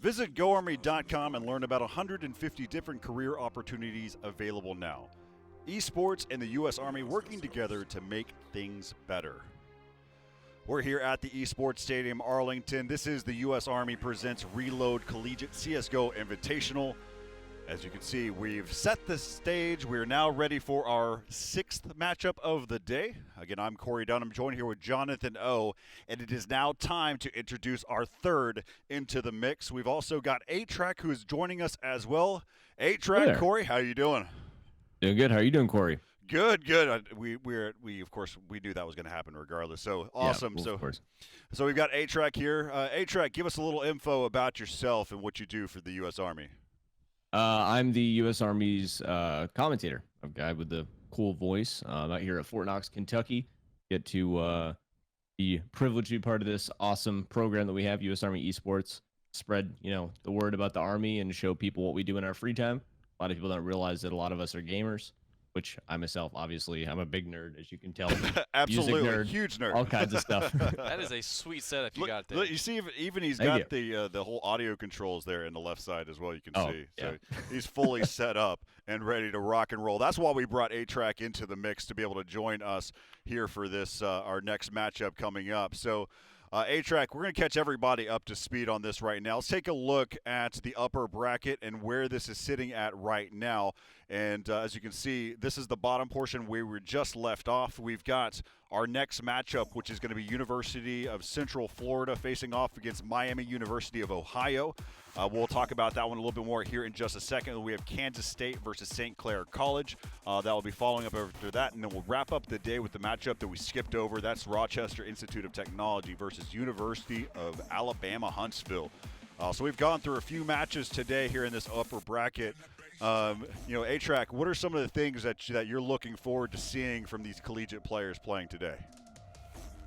Visit GoArmy.com and learn about 150 different career opportunities available now. Esports and the U.S. Army working together to make things better. We're here at the Esports Stadium, Arlington. This is the U.S. Army Presents Reload Collegiate CSGO Invitational. As you can see, we've set the stage. We're now ready for our 6th matchup of the day. Again, I'm Corey Dunham, joined here with Jonathan O, and it is now time to introduce our 3rd into the mix. We've also got A-Track, who is joining us as well. A-Track, Corey, how you doing? Doing good. How are you doing, Corey? Good, good. We of course we knew that was going to happen regardless. So awesome. Yeah, of course. So we've got A-Track here. A-Track, give us a little info about yourself and what you do for the U.S. Army. I'm the U.S. Army's commentator, a guy with the cool voice. I'm out here at Fort Knox, Kentucky. Get to be privileged to be part of this awesome program that we have, U.S. Army Esports. Spread, the word about the Army and show people what we do in our free time. A lot of people don't realize that a lot of us are gamers, which I myself, obviously, I'm a big nerd, as you can tell. Absolutely, nerd, huge nerd. all kinds of stuff. That is a sweet setup you got there. Look, you see, even he's got the whole audio controls there in the left side as well. You can see, yeah. So he's fully set up and ready to rock and roll. That's why we brought A-Track into the mix, to be able to join us here for this our next matchup coming up. So. A-Track, we're going to catch everybody up to speed on this right now. Let's take a look at the upper bracket and where this is sitting at right now. And as you can see, this is the bottom portion where we just left off. We've got our next matchup, which is going to be University of Central Florida facing off against Miami University of Ohio. We'll talk about that one a little bit more here in just a second. We have Kansas State versus St. Clair College. That will be following up after that, and then we'll wrap up the day with the matchup that we skipped over. That's Rochester Institute of Technology versus University of Alabama Huntsville. So we've gone through a few matches today here in this upper bracket. A-Track, what are some of the things that you're looking forward to seeing from these collegiate players playing today?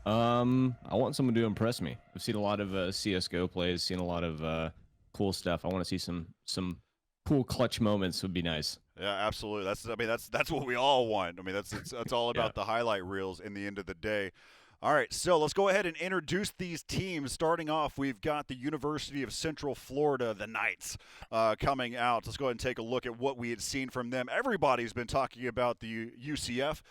I want someone to impress me. I've seen a lot of CSGO plays, seen a lot of cool stuff. I want to see some cool clutch moments. Would be nice. Yeah, absolutely. That's what we all want. I mean, that's all about the highlight reels in the end of the day. All right, so let's go ahead and introduce these teams. Starting off, we've got the University of Central Florida, the Knights, coming out. Let's go ahead and take a look at what we had seen from them. Everybody's been talking about the UCF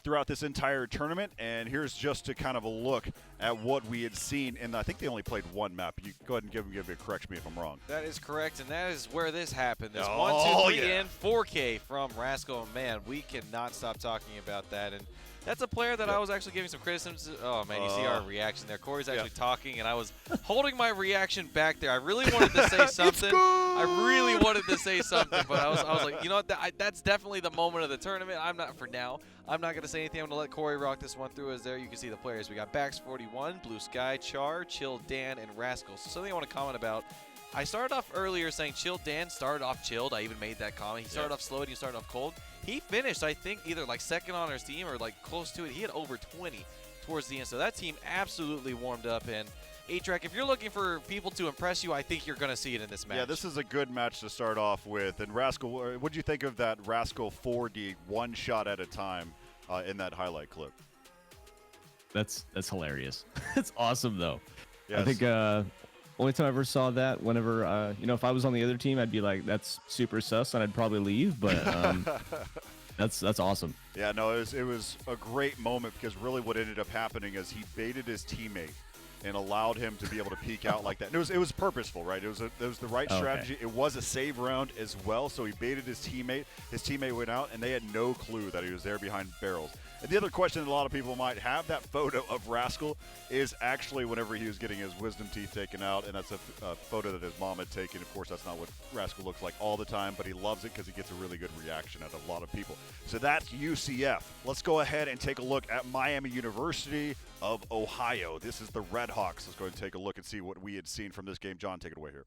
throughout this entire tournament, and here's just a kind of a look at what we had seen. And I think they only played one map. You go ahead and give me correct me if I'm wrong. That is correct, and that is where this happened. There's 1, 2, 3, and 4K from Rascal. Man, we cannot stop talking about that. And that's a player that I was actually giving some criticism to. Oh, man, you see our reaction there. Corey's actually talking, and I was holding my reaction back there. I really wanted to say something. I really wanted to say something, but I was like, you know what? That's definitely the moment of the tournament. I'm not going to say anything. I'm going to let Corey rock this one through. As there you can see the players. We got Bax41, Blue Sky, Char, Chill, Dan, and Rascal. So something I want to comment about. I started off earlier saying Chill Dan started off chilled. I even made that comment. He started off slow and he started off cold. He finished, I think, either like second on his team or like close to it. He had over 20 towards the end. So that team absolutely warmed up. And A-Track, if you're looking for people to impress you, I think you're going to see it in this match. Yeah, this is a good match to start off with. And Rascal, what did you think of that Rascal 4D one shot at a time in that highlight clip? That's hilarious. It's awesome, though. Yes. I think only time I ever saw that, whenever, if I was on the other team, I'd be like, that's super sus, and I'd probably leave, but that's awesome. Yeah, no, it was a great moment, because really what ended up happening is he baited his teammate and allowed him to be able to peek out like that. And it was purposeful, right? It was the right strategy. It was a save round as well, so he baited his teammate. His teammate went out, and they had no clue that he was there behind barrels. And the other question that a lot of people might have, that photo of Rascal is actually whenever he was getting his wisdom teeth taken out, and that's a photo that his mom had taken. Of course, that's not what Rascal looks like all the time, but he loves it because he gets a really good reaction out of a lot of people. So that's UCF. Let's go ahead and take a look at Miami University of Ohio. This is the Red Hawks. Let's go ahead and take a look and see what we had seen from this game. John, take it away here.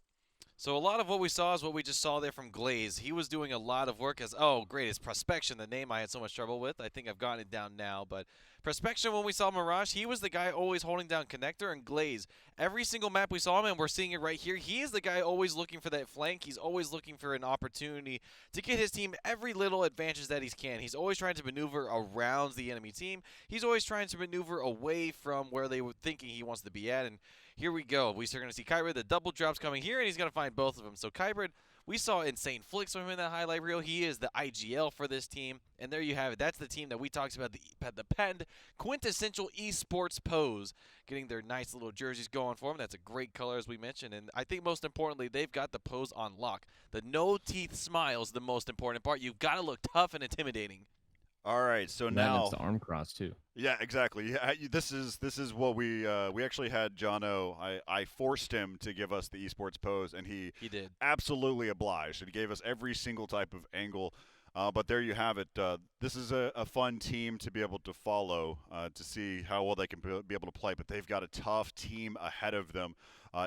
So a lot of what we saw is what we just saw there from Glaze. He was doing a lot of work as, oh, great, it's Prospection, the name I had so much trouble with. I think I've gotten it down now. But Prospection, when we saw Mirage, he was the guy always holding down Connector and Glaze. Every single map we saw him, and we're seeing it right here, he is the guy always looking for that flank. He's always looking for an opportunity to get his team every little advantage that he can. He's always trying to maneuver around the enemy team. He's always trying to maneuver away from where they were thinking he wants to be at. And here we go. We're going to see Kybrid. The double drops coming here, and he's going to find both of them. So Kybrid, we saw insane flicks from him in that highlight reel. He is the IGL for this team, and there you have it. That's the team that we talked about, the patented quintessential esports pose, getting their nice little jerseys going for them. That's a great color, as we mentioned, and I think most importantly, they've got the pose on lock. The no-teeth smile is the most important part. You've got to look tough and intimidating. All right, so And now it's the arm cross too. Yeah, exactly. Yeah, this is what we actually had Jono. I forced him to give us the esports pose, and he did absolutely obliged. And he gave us every single type of angle. But there you have it. This is a fun team to be able to follow to see how well they can be able to play. But they've got a tough team ahead of them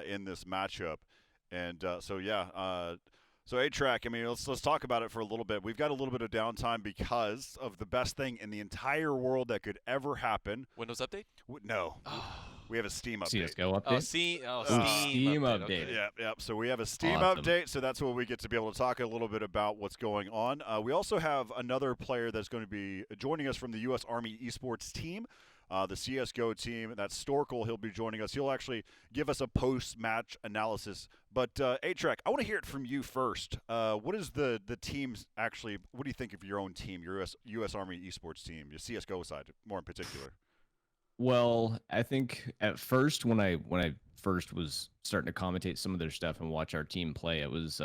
in this matchup. And so yeah. So A-Track, I mean, let's talk about it for a little bit. We've got a little bit of downtime because of the best thing in the entire world that could ever happen. Windows update? No. We have a Steam update. CSGO update? Steam update. Okay. Yeah. So we have a Steam Awesome. update, so that's where we get to be able to talk a little bit about what's going on. We also have another player that's going to be joining us from the U.S. Army esports team. The CSGO team, that's Storkel. He'll be joining us. He'll actually give us a post-match analysis. But A-Track, I want to hear it from you first. What is the team's actually? What do you think of your own team, your U.S. Army esports team, your CSGO side, more in particular? Well, I think at first when I first was starting to commentate some of their stuff and watch our team play, it was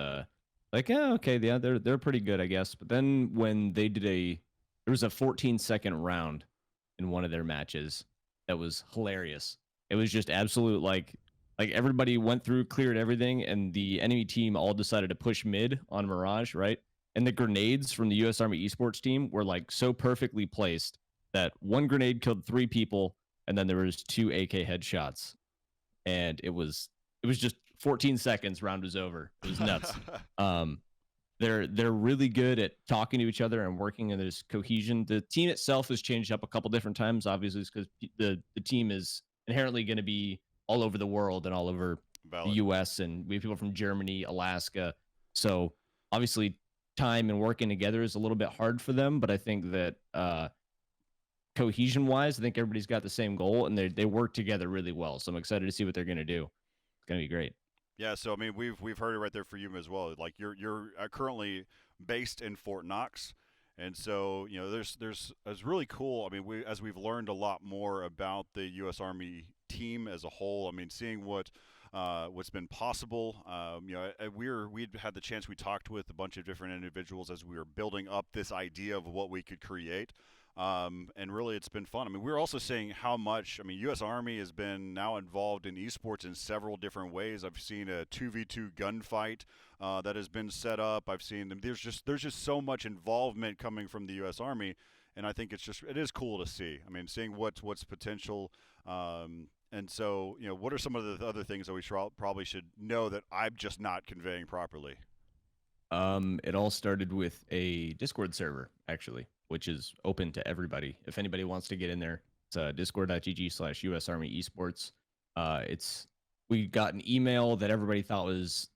like, yeah, okay, yeah, they're pretty good, I guess. But then when they did there was a 14-second round in one of their matches that was hilarious. It was just absolute like everybody went through, cleared everything, and the enemy team all decided to push mid on Mirage, right? And the grenades from the U.S. Army esports team were like so perfectly placed that one grenade killed 3 people, and then there was 2 AK headshots, and it was just 14 seconds. Round was over. It was nuts. They're really good at talking to each other and working, and there's cohesion. The team itself has changed up a couple different times, obviously, because the team is inherently going to be all over the world and all over the U.S., and we have people from Germany, Alaska. So obviously time and working together is a little bit hard for them, but I think that cohesion-wise, I think everybody's got the same goal, and they work together really well. So I'm excited to see what they're going to do. It's going to be great. Yeah, so I mean, we've heard it right there for you as well. Like you're currently based in Fort Knox, and so it's really cool. I mean, as we've learned a lot more about the U.S. Army team as a whole. I mean, seeing what's been possible. We'd had the chance. We talked with a bunch of different individuals as we were building up this idea of what we could create. And really, it's been fun. I mean, we're also seeing how much. I mean, U.S. Army has been now involved in esports in several different ways. I've seen a 2v2 gunfight that has been set up. I've seen them. There's just so much involvement coming from the U.S. Army, and I think it is cool to see. I mean, seeing what's potential. And so, what are some of the other things that we probably should know that I'm just not conveying properly? It all started with a Discord server, actually, which is open to everybody. If anybody wants to get in there, it's discord.gg/US Army Esports. We got an email that everybody thought was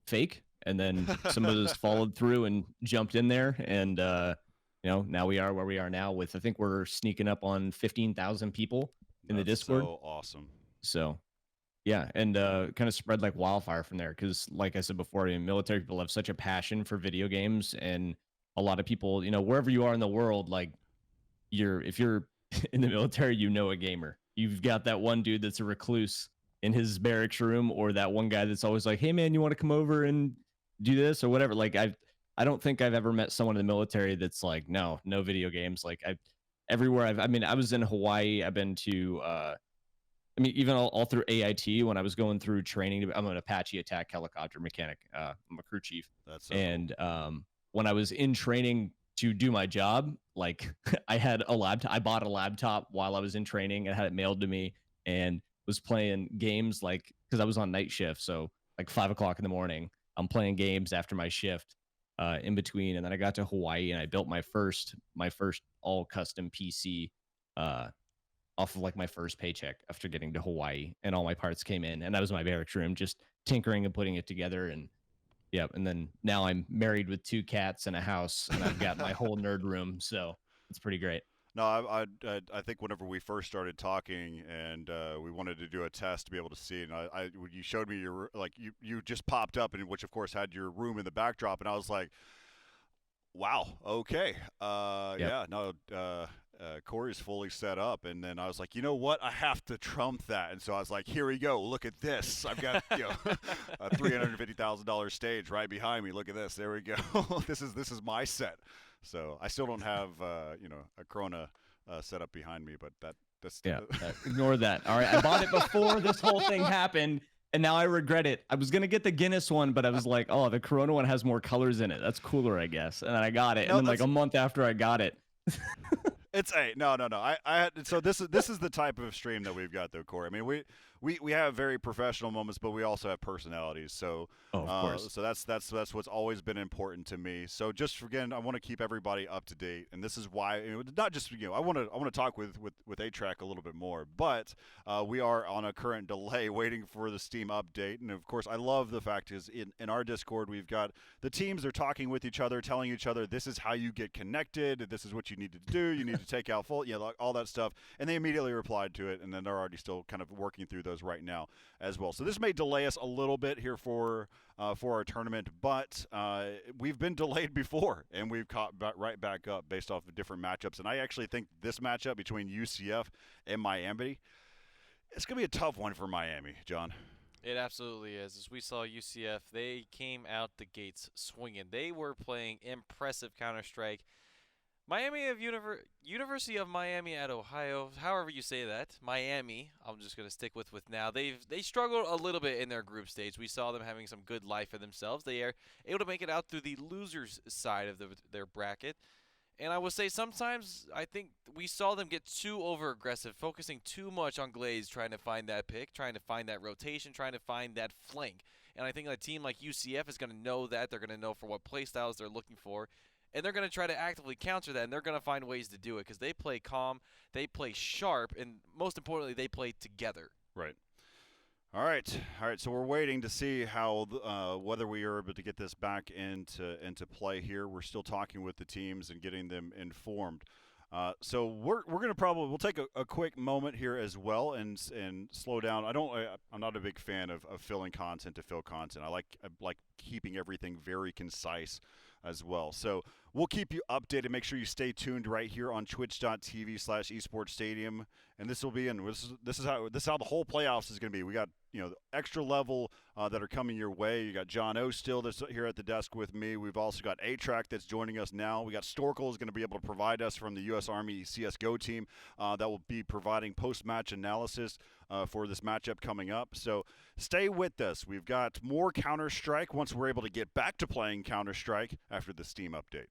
fake, and then some of us followed through and jumped in there, and now we are where we are now. I think we're sneaking up on 15,000 people in the Discord. So awesome. So yeah, and kind of spread like wildfire from there, because like I said before, military people have such a passion for video games, and a lot of people, wherever you are in the world, like if you're in the military, a gamer. You've got that one dude that's a recluse in his barracks room, or that one guy that's always like, hey man, you want to come over and do this or whatever. Like I don't think I've ever met someone in the military that's like, no video games. Like everywhere I was in Hawaii. I've been to even all through AIT when I was going through training. I'm an Apache attack helicopter mechanic. I'm a crew chief. That's so and when I was in training to do my job, like I had a laptop. I bought a laptop while I was in training and had it mailed to me, and was playing games because I was on night shift. So like 5 o'clock in the morning, I'm playing games after my shift in between. And then I got to Hawaii and I built my first all custom PC off of like my first paycheck after getting to Hawaii, and all my parts came in, and that was my barracks room, just tinkering and putting it together. And yeah, and then now I'm married with 2 cats and a house, and I've got my whole nerd room, so it's pretty great. No, I think whenever we first started talking and we wanted to do a test to be able to see, and when you showed me your like you just popped up, and which of course had your room in the backdrop, and I was like, wow, okay, Yep. yeah, no, Corey's fully set up, and then I was like, you know what, I have to trump that, and so I was like, here we go, look at this, I've got a $350,000 stage right behind me. Look at this, there we go. This is my set. So I still don't have a Corona set up behind me, but that's Yeah, ignore that. All right, I bought it before this whole thing happened, and now I regret it. I was gonna get the Guinness one, but I was like, oh, the Corona one has more colors in it. That's cooler, I guess. And then I got it, No, and then like a month after I got it. It's no. I had so this is the type of stream that we've got though, Corey. I mean, we have very professional moments, but we also have personalities. So Oh, of course. so that's what's always been important to me. So just again, I want to keep everybody up to date, and this is why not just I want to talk with A-Track a little bit more, but we are on a current delay waiting for the Steam update, and of course I love the fact is in our Discord we've got the teams are talking with each other, telling each other this is how you get connected, this is what you need to do, you need to take out full, like all that stuff, and they immediately replied to it, and then they're already still kind of working through those right now as well. So this may delay us a little bit here for our tournament, but we've been delayed before, and we've caught right back up based off of different matchups. And I actually think this matchup between UCF and Miami, it's going to be a tough one for Miami, John. It absolutely is. As we saw UCF, they came out the gates swinging. They were playing impressive Counter-Strike. Miami of University of Miami at Ohio, however you say that, Miami. I'm just gonna stick with now. They struggled a little bit in their group stage. We saw them having some good life for themselves. They are able to make it out through the losers side of their bracket. And I would say sometimes I think we saw them get too over aggressive, focusing too much on Glaze, trying to find that pick, trying to find that rotation, trying to find that flank. And I think a team like UCF is going to know that. They're going to know for what play styles they're looking for. And they're going to try to actively counter that, and they're going to find ways to do it because they play calm, they play sharp, and most importantly, they play together. Right. All right. So we're waiting to see how whether we are able to get this back into play here. We're still talking with the teams and getting them informed. So we're gonna we'll take a quick moment here as well and slow down. I'm not a big fan of filling content to fill content. I like keeping everything very concise as well. So we'll keep you updated. Make sure you stay tuned right here on twitch.tv/esportsstadium. And this will be this is how the whole playoffs is going to be. We got the extra level that are coming your way. You got John O still that's here at the desk with me. We've also got A-Track that's joining us now. We got Storkel is going to be able to provide us from the U.S. Army CS:GO team that will be providing post-match analysis for this matchup coming up. So stay with us. We've got more Counter-Strike once we're able to get back to playing Counter-Strike after the Steam update.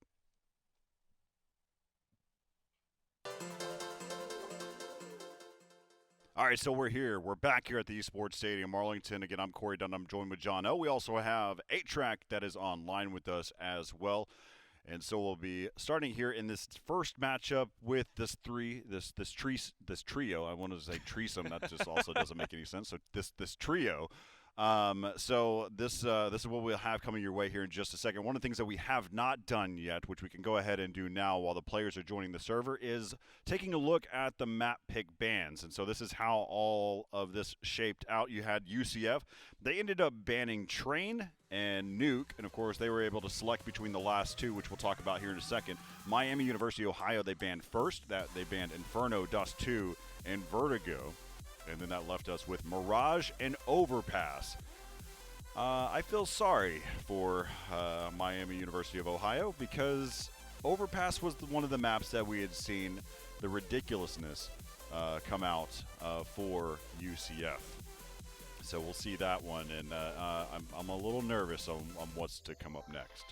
All right, so we're here. We're back here at the Esports Stadium, Arlington. Again, I'm Corey Dunn. I'm joined with John O. We also have A-Track that is online with us as well. And so we'll be starting here in this first matchup with this trio. I wanted to say threesome. That just also doesn't make any sense. So this trio. So this is what we'll have coming your way here in just a second. One of the things that we have not done yet, which we can go ahead and do now while the players are joining the server, is taking a look at the map pick bans. And so this is how all of this shaped out. You had UCF. They ended up banning Train and Nuke, and of course they were able to select between the last two, which we'll talk about here in a second. Miami University, Ohio, they banned first. They banned Inferno, Dust 2, and Vertigo. And then that left us with Mirage and Overpass. I feel sorry for Miami University of Ohio because Overpass was one of the maps that we had seen the ridiculousness come out for UCF. So we'll see that one, and I'm a little nervous on what's to come up next.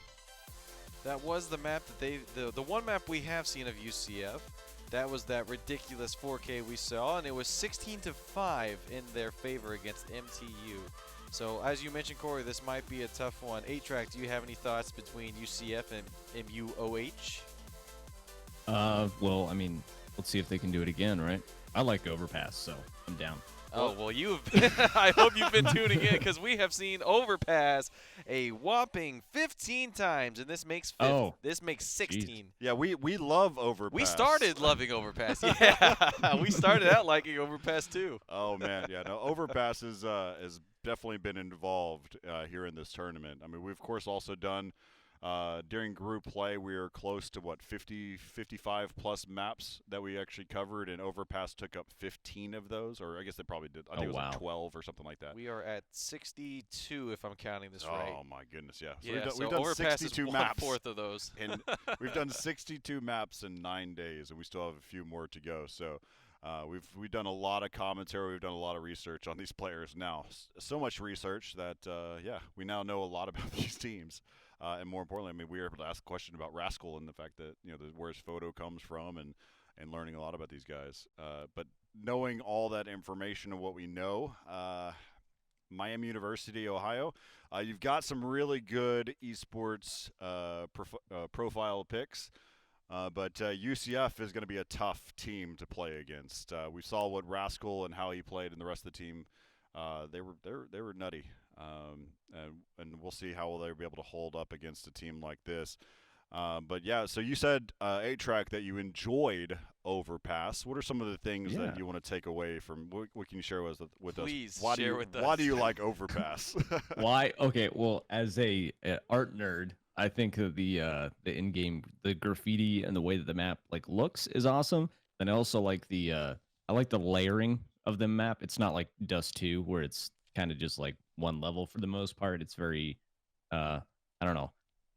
That was the map that the one map we have seen of UCF. That was that ridiculous 4K we saw, and it was 16-5 in their favor against MTU. So, as you mentioned, Corey, this might be a tough one. A-Track, do you have any thoughts between UCF and MUOH? Well, I mean, let's see if they can do it again, right? I like Overpass, so I'm down. Oh, well, I hope you've been tuning in because we have seen Overpass a whopping 15 times, and this makes this makes 16. Geez. Yeah, we love Overpass. We started loving Overpass. Yeah, we started out liking Overpass too. Oh man, yeah, no, Overpass is has definitely been involved here in this tournament. I mean, we've of course also done during group play. We were close to what 55 plus maps that we actually covered, and Overpass took up 15 of those, or I guess they probably did. I think it was like 12 or something like that. We are at 62 if I'm counting this right. Oh my goodness, yeah. So yeah, we've done Overpass 62 is maps. 1/4 of those. And we've done 62 maps in 9 days, and we still have a few more to go. So we've done a lot of commentary. We've done a lot of research on these players now. So much research that yeah, we now know a lot about these teams. And more importantly, I mean, we were able to ask a question about Rascal and the fact that where his photo comes from, and learning a lot about these guys. But knowing all that information and what we know, Miami University, Ohio, you've got some really good esports profile picks. But UCF is going to be a tough team to play against. We saw what Rascal and how he played, and the rest of the team. They were nutty, and we'll see how they'll be able to hold up against a team like this. But yeah, so you said A-Track that you enjoyed Overpass. What are some of the things that you want to take away from? What can you share with Please us? share with us. Why do you like Overpass? Why? Okay, well, as a art nerd, I think that the in-game, the graffiti and the way that the map looks is awesome. And I also like I like the layering of the map. It's not like Dust 2 where it's kind of just like one level for the most part. It's very I don't know.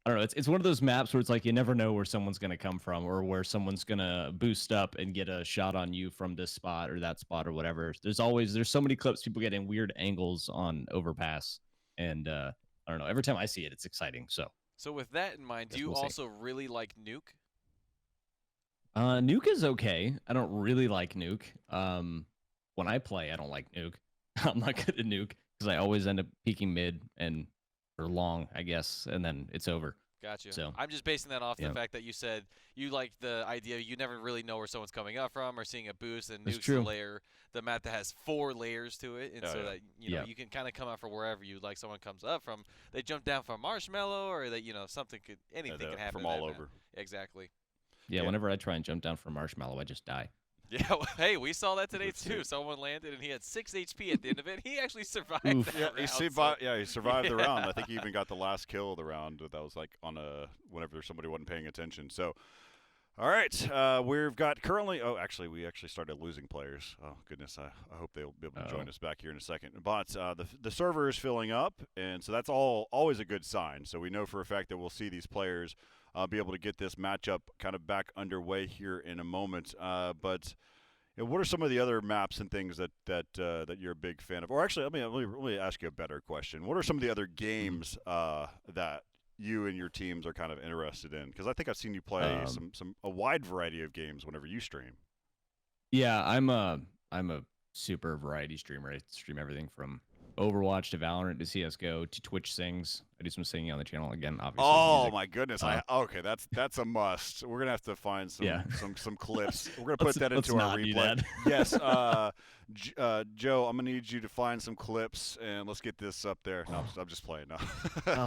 It's one of those maps where it's like you never know where someone's gonna come from, or where someone's gonna boost up and get a shot on you from this spot or that spot or whatever. There's so many clips, people getting weird angles on Overpass, and I don't know. Every time I see it, it's exciting. So with that in mind, do you also really like Nuke? Nuke is okay. I don't really like Nuke. When I play, I don't like Nuke. I'm not good at Nuke because I always end up peeking mid or long, I guess, and then it's over. Gotcha. So I'm just basing that off the fact that you said you like the idea you never really know where someone's coming up from or seeing a boost, and Nuke's the map that has 4 layers to it, and that you can kind of come out from wherever you like. Someone comes up from, they jump down from Marshmallow, or that anything can happen from all over. Exactly. Yeah, whenever I try and jump down from Marshmallow, I just die. Yeah, well, hey, we saw that today too. Someone landed and he had 6 HP at the end of it. He actually survived that round. He survived the round. I think he even got the last kill of the round. That was like on whenever somebody wasn't paying attention. So, all right, we've got currently. Oh, actually, we started losing players. Oh goodness, I hope they'll be able to join us back here in a second. But the server is filling up, and so that's always a good sign. So we know for a fact that we'll see these players be able to get this matchup kind of back underway here in a moment. But what are some of the other maps and things that you're a big fan of? Or actually, let me ask you a better question. What are some of the other games that you and your teams are kind of interested in? Because I think I've seen you play a wide variety of games whenever you stream. Yeah, I'm a super variety streamer. I stream everything from Overwatch to Valorant to CS:GO to Twitch sings. I do some singing on the channel again, obviously. Oh music. My goodness! Okay, that's a must. We're gonna have to find some clips. We're gonna put that into our replay. Yes, Joe, I'm gonna need you to find some clips and let's get this up there. No, I'm just playing. No.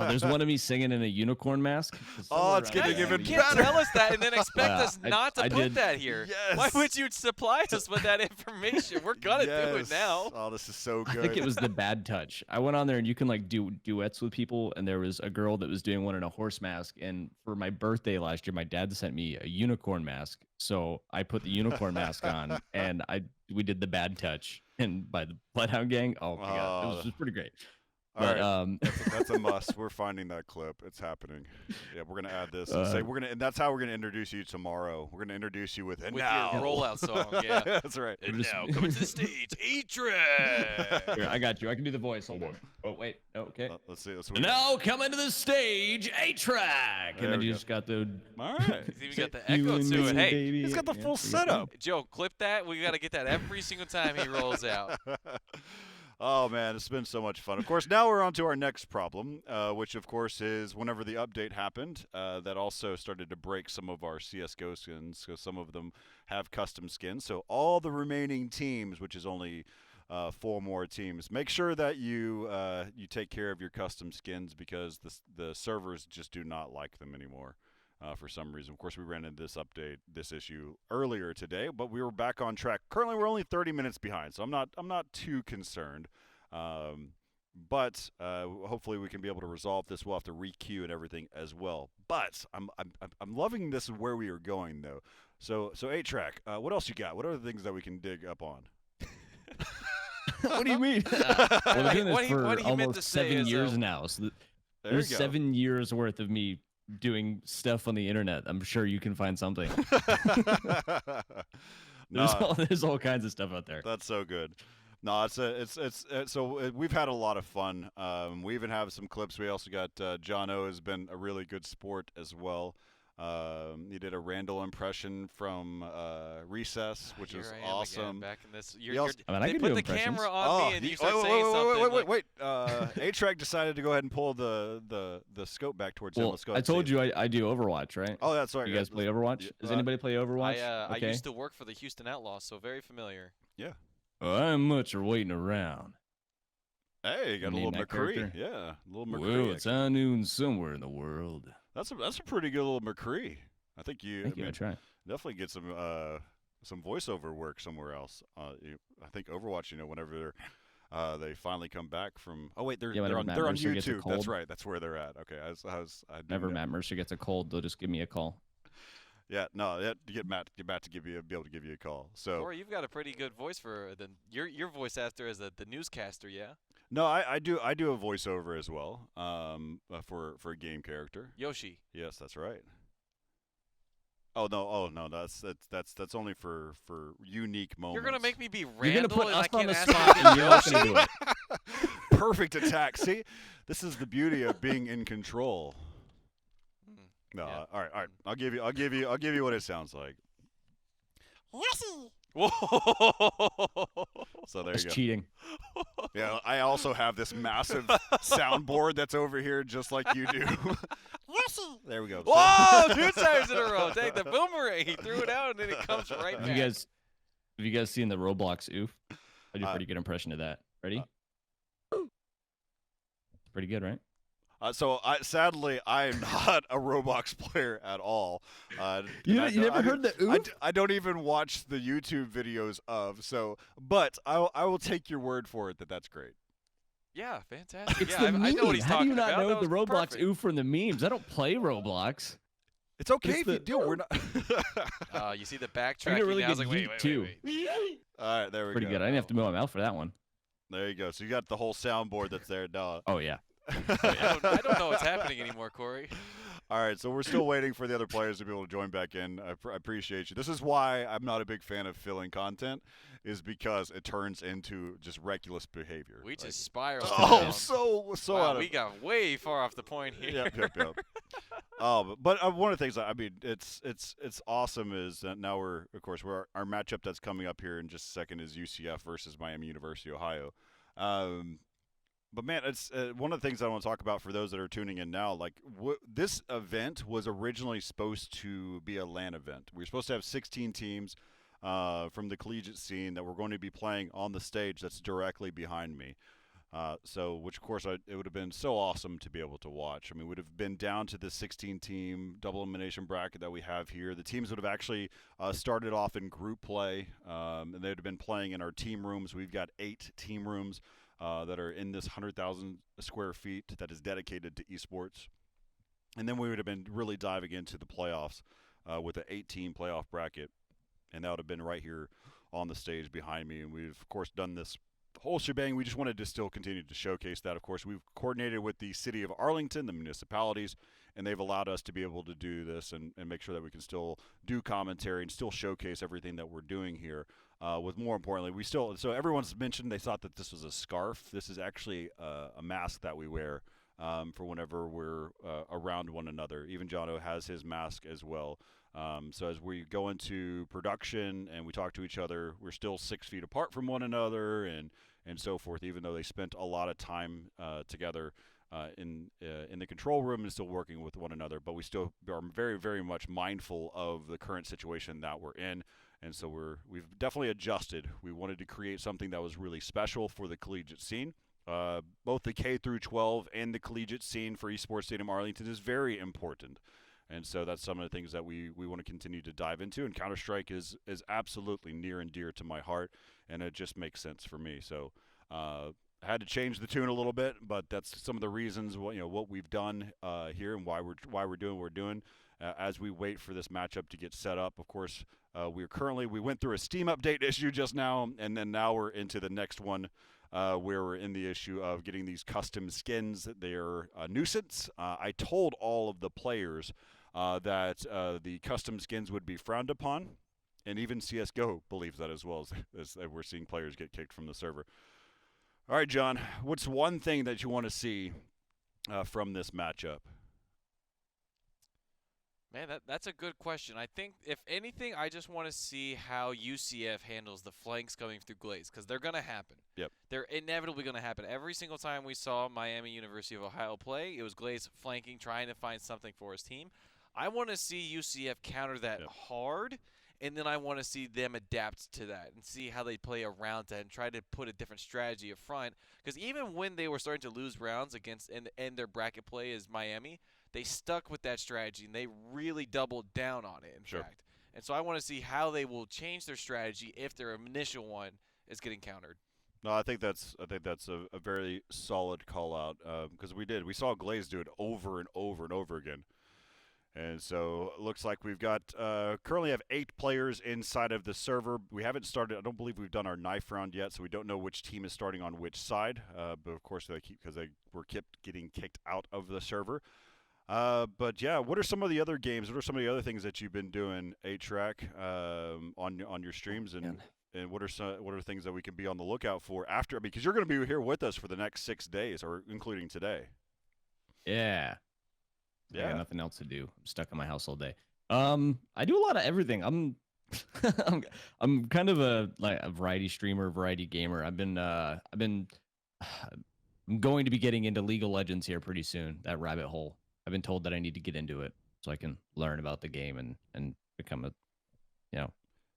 There's one of me singing in a unicorn mask. It's getting even better. You can't tell us that and then expect us not to put did that here. Yes. Why would you supply us with that information? We're gonna do it now. Oh, this is so good. I think it was the bad touch. I went on there and you can do duets with people, and there was a girl that was doing one in a horse mask, and for my birthday last year, my dad sent me a unicorn mask, so I put the unicorn mask on, and we did the bad touch, and by the Bloodhound Gang. Oh my god, it was pretty great. All right. That's a must. We're finding that clip. It's happening. Yeah, we're gonna add this and that's how we're gonna introduce you tomorrow. We're gonna introduce you with your rollout song. Yeah, that's right. And now coming to the stage, A-Track. Here, I got you. I can do the voice. Hold on. Oh wait. Okay. Let's see. Now coming to the stage, A-Track, and then you just got the. All right. He's even got the echo to it. Hey, he's got the full setup. Joe, clip that. We got to get that every single time he rolls out. Oh, man, it's been so much fun. Of course, now we're on to our next problem, which, of course, is whenever the update happened, that also started to break some of our CSGO skins, because some of them have custom skins. So all the remaining teams, which is only 4 more teams. Make sure that you you take care of your custom skins because the servers just do not like them anymore. For some reason. Of course, we ran into this issue earlier today, but we were back on track. Currently, we're only 30 minutes behind, so I'm not too concerned. But hopefully, we can be able to resolve this. We'll have to re-queue and everything as well. But I'm loving this where we are going though. So 8-Track, what else you got? What are the things that we can dig up on? What do you mean? Well, we're doing this for what he meant to almost say 7 is, years now. So there's 7 years worth of me doing stuff on the internet. I'm sure you can find something. There's all kinds of stuff out there. That's so good. No, we've had a lot of fun. We even have some clips. We also got John O has been a really good sport as well. He did a Randall impression from Recess, which is awesome. Back in this, I they could put do the impressions. camera on me, and you start saying something. Wait. 8-Track decided to go ahead and pull the scope back towards him. Well, Let's go. I told you I do Overwatch, right? Oh, that's right. You guys play Overwatch? Does anybody play Overwatch? I used to work for the Houston Outlaws, so very familiar. Yeah. I'm much for waiting around. Hey, you got a little McCree. Character? Yeah, a little McCree. Well, it's high noon somewhere in the world. That's a pretty good little McCree. I think you. I try. Definitely get some voiceover work somewhere else. I think Overwatch. Whenever they finally come back from. Oh wait, they're on YouTube. That's right. That's where they're at. Okay, Whenever Matt Mercer gets a cold, they'll just give me a call. Yeah, no, get Matt to be able to give you a call. So, or you've got a pretty good voice for your voice actor as the newscaster, yeah. No, I do a voiceover as well. For a game character. Yoshi. Yes, that's right. Oh no, that's only for unique moments. You're gonna make me be Randall. You're gonna put and us I on can't the ask spot, you to and be you're not Yoshi? gonna do it. Perfect attack. See, this is the beauty of being in control. No, Yeah. all right. I'll give you what it sounds like. Yoshi. Whoa! So there That's you go. cheating. Yeah, I also have this massive soundboard that's over here, just like you do. Yoshi. There we go. Whoa! 2 times in a row. Take the boomerang. He threw it out, and then it comes right back. Have you guys seen the Roblox oof? I do a pretty good impression of that. Ready? Pretty good, right? Sadly, I am not a Roblox player at all. You never heard the oof? I don't even watch the YouTube videos of. But I will take your word for it that that's great. Yeah, fantastic. It's yeah, the I meme. know what he's How do talking you not about. know That the was Roblox perfect. oof from the memes? I don't play Roblox. It's okay It's if you the- do. We're not. You see the I backtracking get a really now. I was good like, wait, yeet, wait, too. wait. All right, there we Pretty go. good. I didn't have to move my mouth for that one. There you go. So you got the whole soundboard that's there now. Oh yeah. I don't know what's happening anymore, Corey. All right, so we're still waiting for the other players to be able to join back in. I appreciate you. This is why I'm not a big fan of filling content, is because it turns into just reckless behavior. We Like- just spiraled. Oh, down. so Wow, out of. we got way far off the point here. Yep. But one of the things I mean, it's awesome is that now we're our matchup that's coming up here in just a second is UCF versus Miami University, Ohio. But man, it's one of the things I want to talk about for those that are tuning in now. Like this event was originally supposed to be a LAN event. We were supposed to have 16 teams from the collegiate scene that were going to be playing on the stage that's directly behind me. Which of course it would have been so awesome to be able to watch. I mean, would have been down to the 16-team double elimination bracket that we have here. The teams would have actually started off in group play, and they would have been playing in our team rooms. We've got 8 team rooms that are in this 100,000 square feet that is dedicated to esports. And then we would have been really diving into the playoffs with an 8-team playoff bracket, and that would have been right here on the stage behind me. And we've of course done this whole shebang. We just wanted to still continue to showcase that. Of course, we've coordinated with the city of Arlington, the municipalities, and they've allowed us to be able to do this and make sure that we can still do commentary and still showcase everything that we're doing here. With more importantly, so everyone's mentioned they thought that this was a scarf. This is actually a mask that we wear for whenever we're around one another. Even Jono has his mask as well. So as we go into production and we talk to each other, we're still 6 feet apart from one another and so forth, even though they spent a lot of time together in the control room and still working with one another. But we still are very, very much mindful of the current situation that we're in And so we've definitely adjusted. We wanted to create something that was really special for the collegiate scene. Both the K through 12 and the collegiate scene for Esports Stadium Arlington is very important. And so that's some of the things that we want to continue to dive into. And Counter-Strike is absolutely near and dear to my heart, and it just makes sense for me. So I had to change the tune a little bit, but that's some of the reasons what we've done here and why we're doing what we're doing. As we wait for this matchup to get set up, of course, we went through a Steam update issue just now, and then now we're into the next one. Where we're in the issue of getting these custom skins. They're a nuisance. I told all of the players that the custom skins would be frowned upon, and even CSGO believes that as well, as we're seeing players get kicked from the server. All right, John, what's one thing that you want to see from this matchup? Man, that's a good question. I think, if anything, I just want to see how UCF handles the flanks coming through Glaze, because they're going to happen. Yep. They're inevitably going to happen. Every single time we saw Miami University of Ohio play, it was Glaze flanking, trying to find something for his team. I want to see UCF counter that hard, and then I want to see them adapt to that and see how they play around that and try to put a different strategy up front. Because even when they were starting to lose rounds against and their bracket play is Miami, they stuck with that strategy, and they really doubled down on it, in fact. And so I want to see how they will change their strategy if their initial one is getting countered. No, I think that's a very solid call out, because we saw Glaze do it over and over and over again. And so it looks like we've got currently have 8 players inside of the server. We haven't started. I don't believe we've done our knife round yet, so we don't know which team is starting on which side. But of course, because they were kept getting kicked out of the server. But yeah, what are some of the other games? What are some of the other things that you've been doing, A-Track, on your streams, and what are things that we can be on the lookout for after? Because you're going to be here with us for the next 6 days, or including today. Yeah. I Yeah. got nothing else to do. I'm stuck in my house all day. I do a lot of everything. I'm kind of a variety streamer, variety gamer. I'm going to be getting into League of Legends here pretty soon. That rabbit hole. I've been told that I need to get into it so I can learn about the game and become a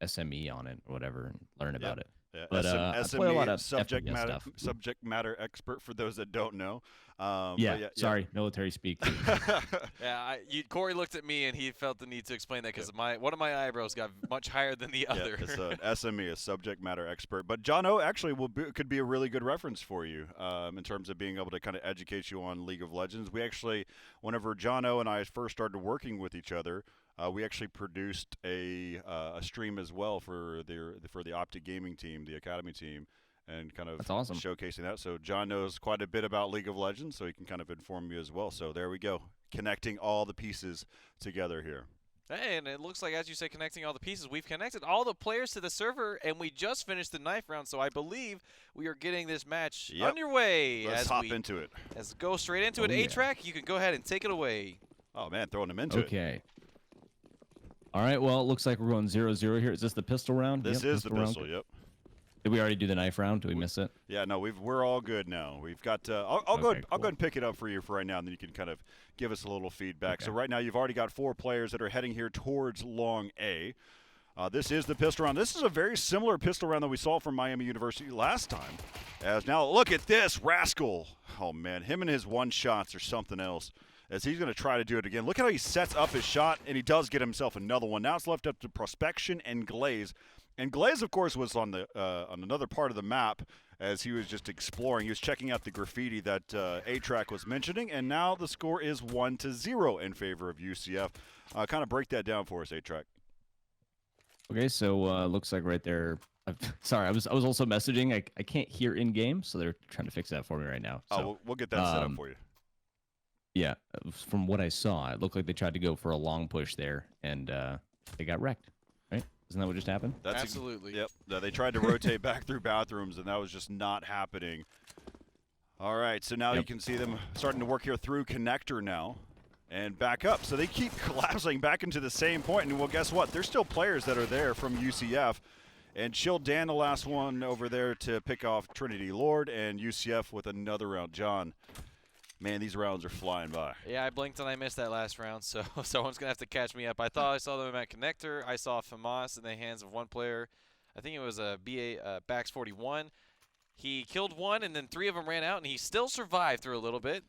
SME on it or whatever and learn about it. Yeah, But I play a lot of subject FPS matter expert for those that don't know. Sorry, military speak. Yeah, Corey looked at me and he felt the need to explain that because one of my eyebrows got much higher than the other. It's an SME, a subject matter expert. But John O actually could be a really good reference for you in terms of being able to kind of educate you on League of Legends. We actually, whenever John O and I first started working with each other, we actually produced a stream as well for the Optic Gaming team, the Academy team, and kind of That's awesome. showcasing that. So John knows quite a bit about League of Legends, so he can kind of inform you as well. So there we go, connecting all the pieces together here. Hey, and it looks like, as you say, connecting all the pieces, we've connected all the players to the server, and we just finished the knife round, so I believe we are getting this match underway. Let's hop into it. Let's go straight into it. A-Track, you can go ahead and take it away. Oh, man, throwing them into it. Okay. All right, well, it looks like we're going 0-0 here. Is this the pistol round? This is the pistol, yep. Did we already do the knife round? Did we miss it? Yeah, no, we're all good now. We've got. I'll go ahead and pick it up for you for right now, and then you can kind of give us a little feedback. Okay. So right now, you've already got 4 players that are heading here towards Long A. This is the pistol round. This is a very similar pistol round that we saw from Miami University last time. As now, look at this Rascal. Oh man, him and his one shots are something else. As he's going to try to do it again. Look at how he sets up his shot, and he does get himself another one. Now it's left up to Prospection and Glaze. And Glaze, of course, was on another part of the map as he was just exploring. He was checking out the graffiti that A-Track was mentioning, and now the score is 1-0 in favor of UCF. Kind of break that down for us, A-Track. Okay, so looks like right there. Sorry, I was also messaging. I can't hear in game, so they're trying to fix that for me right now. So, we'll get that set up for you. Yeah, from what I saw, it looked like they tried to go for a long push there, and they got wrecked. Right? Isn't that what just happened? Absolutely. Yep. They tried to rotate back through bathrooms, and that was just not happening. All right, so now you can see them starting to work here through connector now and back up. So they keep collapsing back into the same point. And, well, guess what? There's still players that are there from UCF. And Chill Dan, the last one over there to pick off Trinity Lord, and UCF with another round. John, Man, these rounds are flying by. Yeah, I blinked and I missed that last round, so someone's going to have to catch me up. I thought I saw them at Connector. I saw FAMAS in the hands of one player. I think it was a Bax 41. He killed one, and then 3 of them ran out, and he still survived through a little bit.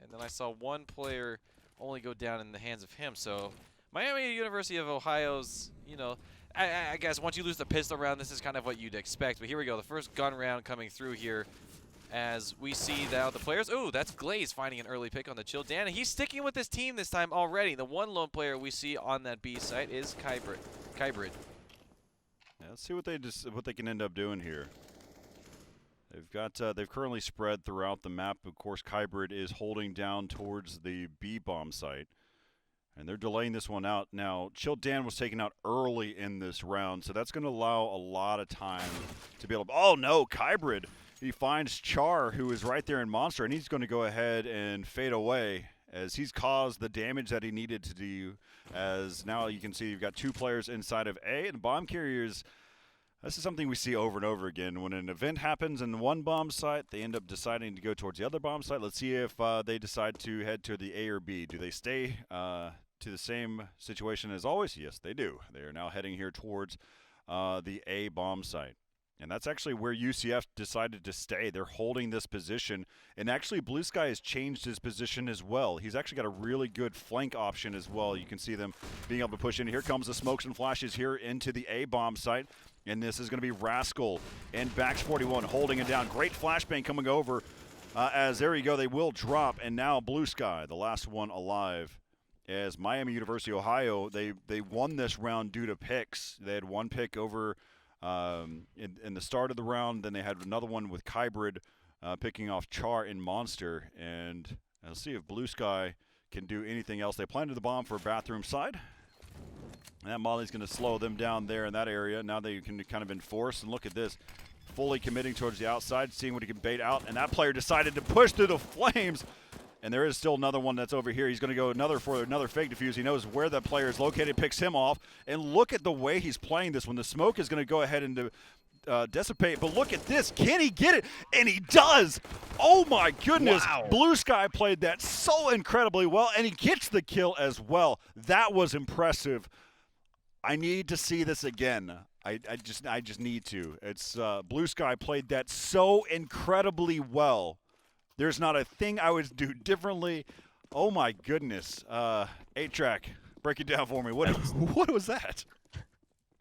And then I saw one player only go down in the hands of him. So Miami University of Ohio's, you know, I guess once you lose the pistol round, this is kind of what you'd expect. But here we go, the first gun round coming through here. As we see now the players. Ooh, that's Glaze finding an early pick on the Chill Dan. And he's sticking with his team this time already. The one lone player we see on that B site is Kybrid. Yeah, let's see what they can end up doing here. They've currently spread throughout the map. Of course, Kybrid is holding down towards the B bomb site. And they're delaying this one out. Now, Chill Dan was taken out early in this round, so that's going to allow a lot of time to be able to. Oh no, Kybrid. He finds Char, who is right there in Monster, and he's going to go ahead and fade away as he's caused the damage that he needed to do. As now you can see you've got 2 players inside of A, and bomb carriers, this is something we see over and over again. When an event happens in one bomb site, they end up deciding to go towards the other bomb site. Let's see if they decide to head to the A or B. Do they stay to the same situation as always? Yes, they do. They are now heading here towards the A bomb site. And that's actually where UCF decided to stay. They're holding this position. And actually, Blue Sky has changed his position as well. He's actually got a really good flank option as well. You can see them being able to push in. Here comes the smokes and flashes here into the A bomb site. And this is going to be Rascal and Bax 41 holding it down. Great flashbang coming over as there you go. They will drop. And now Blue Sky, the last one alive. As Miami University, Ohio, they won this round due to picks. They had 1 pick over in the start of the round. Then they had another one with Kybrid picking off Char and Monster. And let's see if Blue Sky can do anything else. They planted the bomb for bathroom side. And that Molly's going to slow them down there in that area. Now they can kind of enforce. And look at this. Fully committing towards the outside, seeing what he can bait out. And that player decided to push through the flames. And there is still another one that's over here. He's going to go for another fake defuse. He knows where that player is located, picks him off. And look at the way he's playing this one. The smoke is going to go ahead and dissipate. But look at this. Can he get it? And he does. Oh, my goodness. Wow. Blue Sky played that so incredibly well, and he gets the kill as well. That was impressive. I need to see this again. I just need to. It's Blue Sky played that so incredibly well. There's not a thing I would do differently. Oh my goodness. 8-track, break it down for me. What was that?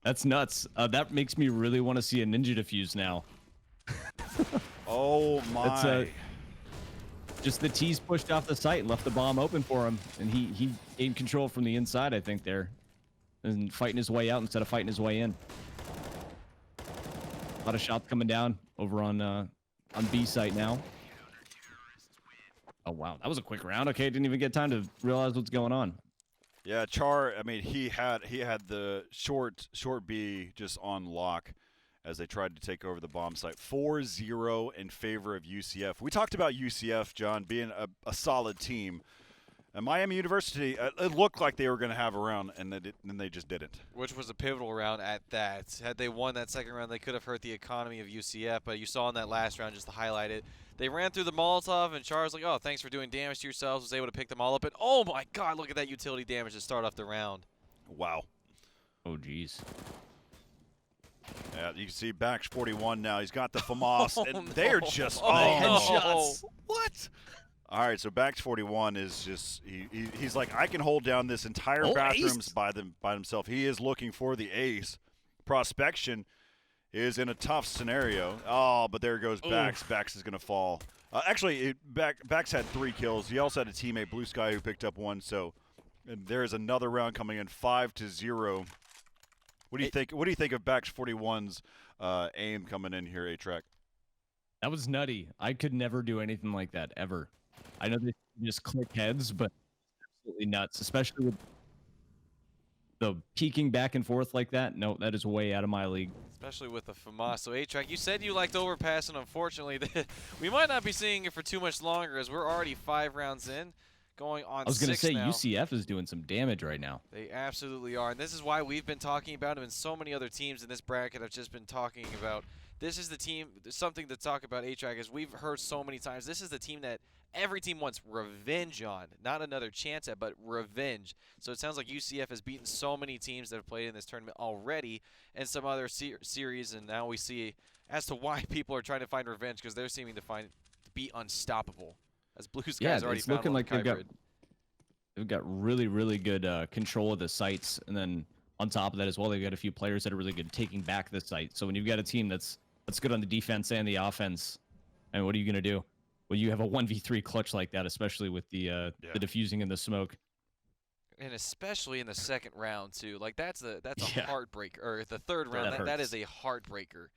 That's nuts. That makes me really want to see a ninja defuse now. Oh my. Just the T's pushed off the site and left the bomb open for him, and he gained control from the inside, I think, there. And fighting his way out instead of fighting his way in. A lot of shots coming down over on B site now. Oh wow, that was a quick round. Okay, didn't even get time to realize what's going on. Yeah, Char, I mean, he had the short B just on lock as they tried to take over the bomb site. 4-0 in favor of UCF. We talked about UCF, John, being a solid team. And Miami University, it looked like they were going to have a round, and then they just didn't. Which was a pivotal round at that. Had they won that second round, they could have hurt the economy of UCF. But you saw in that last round, just to highlight it, they ran through the Molotov, and Char's like, oh, thanks for doing damage to yourselves. Was able to pick them all up. And, oh, my God, look at that utility damage to start off the round. Wow. Oh, geez. Yeah, you can see Bax 41 now. He's got the FAMAS, and no. they're just headshots. What? All right, so Bax 41 is just he's like, I can hold down this entire bathrooms by himself. He is looking for the ace. Prospection is in a tough scenario. Oh, but there goes Bax. Bax is going to fall. Actually, Bax had 3 kills. He also had a teammate, Blue Sky, who picked up 1. So and there is another round coming in, 5-0. What do you think? What do you think of Bax 41's aim coming in here, 8-track? That was nutty. I could never do anything like that ever. I know they just click heads, but absolutely nuts, especially with the peeking back and forth like that. No, that is way out of my league. Especially with the FAMAS. So, 8-track, you said you liked overpass, and unfortunately, we might not be seeing it for too much longer as we're already 5 rounds in, going on 6 now. I was going to say, UCF is doing some damage right now. They absolutely are, and this is why we've been talking about them, and so many other teams in this bracket have just been talking about. This is the team, something to talk about, 8-track, as we've heard so many times. This is the team that every team wants revenge on. Not another chance at, but revenge. So it sounds like UCF has beaten so many teams that have played in this tournament already and some other series, and now we see as to why people are trying to find revenge because they're seeming to be unstoppable. As Blue Sky's already it's found looking one like with they've got really, really good control of the sites, and then on top of that as well, they've got a few players that are really good taking back the site. So when you've got a team that's good on the defense and the offense, and what are you going to do when you have a 1v3 clutch like that, especially with the diffusing and the smoke? And especially in the second round too. Like that's a Yeah. heartbreaker. Or the third round, That that hurts. is a heartbreaker.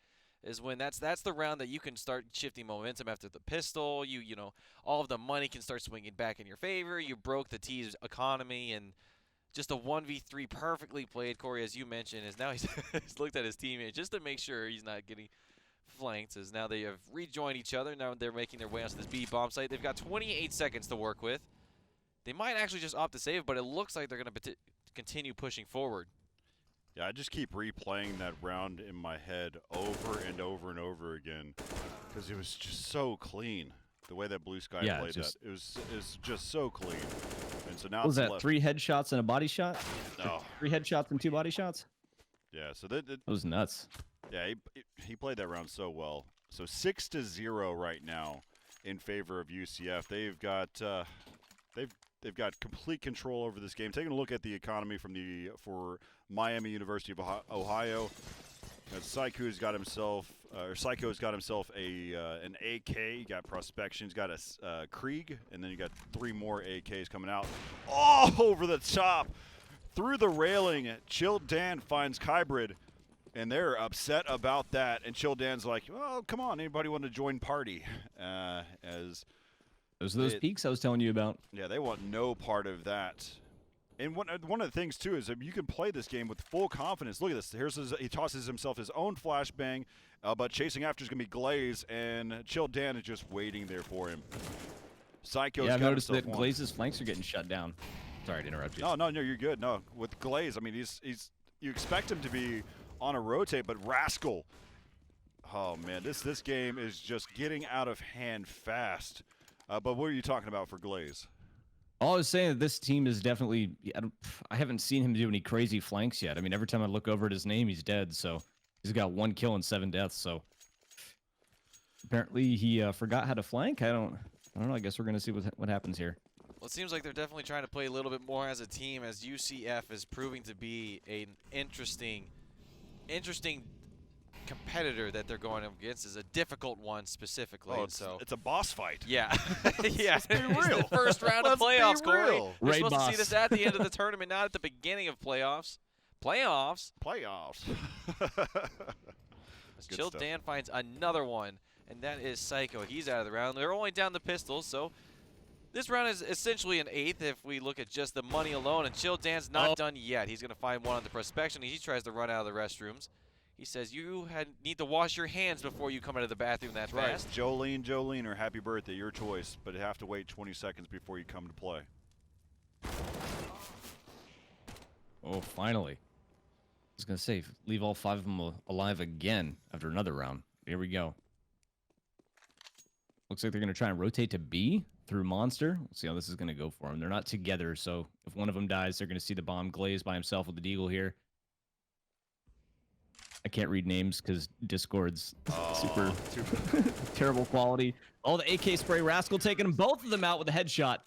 Is when that's the round that you can start shifting momentum after the pistol. You know, all of the money can start swinging back in your favor. You broke the T's economy, and just a 1v3 perfectly played. Corey, as you mentioned, is now he's looked at his teammate just to make sure he's not getting flanked. As now they have rejoined each other. Now they're making their way onto this B bomb site. They've got 28 seconds to work with. They might actually just opt to save, but it looks like they're going to continue pushing forward. Yeah, I just keep replaying that round in my head over and over and over again because it was just so clean. The way that Blue Sky played that, it was just so clean. And so now What was it's that? left. 3 headshots and a body shot? No. 3 headshots and 2 body shots? Yeah, so That was nuts. yeah, he played that round so well. So 6-0 right now in favor of UCF. They've got complete control over this game. Taking a look at the economy for Miami University of Ohio. Psycho's got himself an AK. He got prospection. He's got a Krieg, and then you got 3 more AKs coming out. All over the top, through the railing. Chill Dan finds Hybrid, and they're upset about that. And Chill Dan's like, "Well, come on, anybody want to join party?" As Those are those peaks I was telling you about. yeah, they want no part of that. And one of the things, too, is that you can play this game with full confidence. Look at this. He tosses himself his own flashbang, but chasing after is going to be Glaze, and Chill Dan is just waiting there for him. Psycho's I've got noticed himself that one. Glaze's flanks are getting shut down. Sorry to interrupt you. No, you're good. No, with Glaze, I mean, you expect him to be on a rotate, but Rascal, oh, man, this game is just getting out of hand fast. But what are you talking about for Glaze? All I was saying that this team is definitely. I haven't seen him do any crazy flanks yet. I mean, every time I look over at his name, he's dead. So he's got 1 kill and 7 deaths. So apparently he forgot how to flank. I don't know. I guess we're gonna see what happens here. Well, it seems like they're definitely trying to play a little bit more as a team, as UCF is proving to be an interesting competitor that they're going up against. Is a difficult one specifically. Oh, so it's a boss fight. yeah, yeah. Let's be It's real. the first round of Let's be playoffs, Corey. real. We're Raid supposed to boss. see this at the end of the tournament, not at the beginning of playoffs. Playoffs. Good Chill stuff. Dan finds another one, and that is Psycho. He's out of the round. They're only down the pistols, so this round is essentially an 8th if we look at just the money alone, and Chill Dan's not done yet. He's going to find one on the prospection. He tries to run out of the restrooms. He says, you need to wash your hands before you come out of the bathroom that Right. fast. Jolene, or happy birthday, your choice, but you have to wait 20 seconds before you come to play. Oh, finally. I was gonna say, leave all 5 of them alive again after another round. Here we go. Looks like they're gonna try and rotate to B through Monster. We'll see how this is gonna go for them. They're not together, so if one of them dies, they're gonna see the bomb. Glaze by himself with the deagle here. I can't read names because Discord's super terrible quality. Oh, the AK spray. Rascal taking both of them out with a headshot.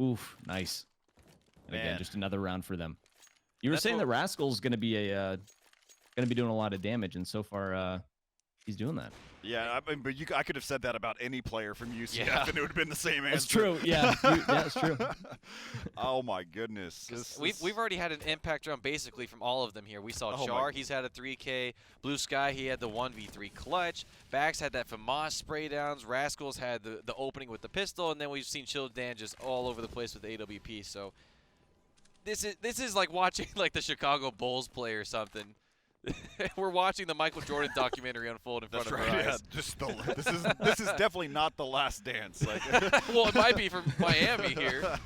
Oof, nice. And again, Man. just another round for them. You were That's saying what- that Rascal's gonna be doing a lot of damage, and so far he's doing that. Yeah, I mean, but I could have said that about any player from UCF, Yeah. and it would have been the same answer. That's true. Yeah, that's true. Oh my goodness. 'Cause we've already had an impact round basically from all of them here. We saw Oh my- Char, he's had a 3K. Blue Sky, he had the 1v3 clutch. Bax had that FAMAS spray downs. Rascals had the opening with the pistol, and then we've seen Chill Dan just all over the place with the AWP. So this is like watching like the Chicago Bulls play or something. We're watching the Michael Jordan documentary unfold in front That's of right. our Yeah, eyes. just this is definitely not the last dance. Like, Well, it might be for Miami here.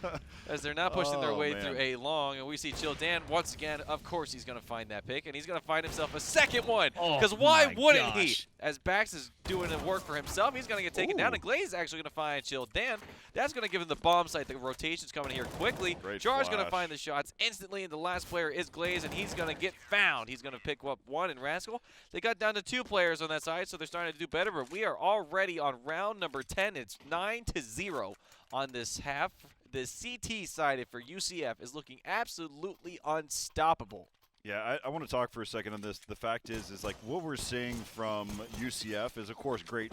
as they're not pushing their Oh, way man. through A long, and we see Chill Dan once again. Of course, he's going to find that pick, and he's going to find himself a second one. Because why my wouldn't he? gosh. As Bax is doing the work for himself, he's going to get taken down, and Glaze is actually going to find Chill Dan. That's going to give him the bomb site. The rotation's coming here quickly. Great Char's going to flash. find the shots instantly, and the last player is Glaze, and he's going to get found. He's going to pick up one in Rascal. They got down to 2 players on that side, so they're starting to do better, but we are already on round number 10. It's 9-0 on this half. The CT side for UCF is looking absolutely unstoppable. Yeah, I want to talk for a second on this. The fact is like what we're seeing from UCF is, of course, great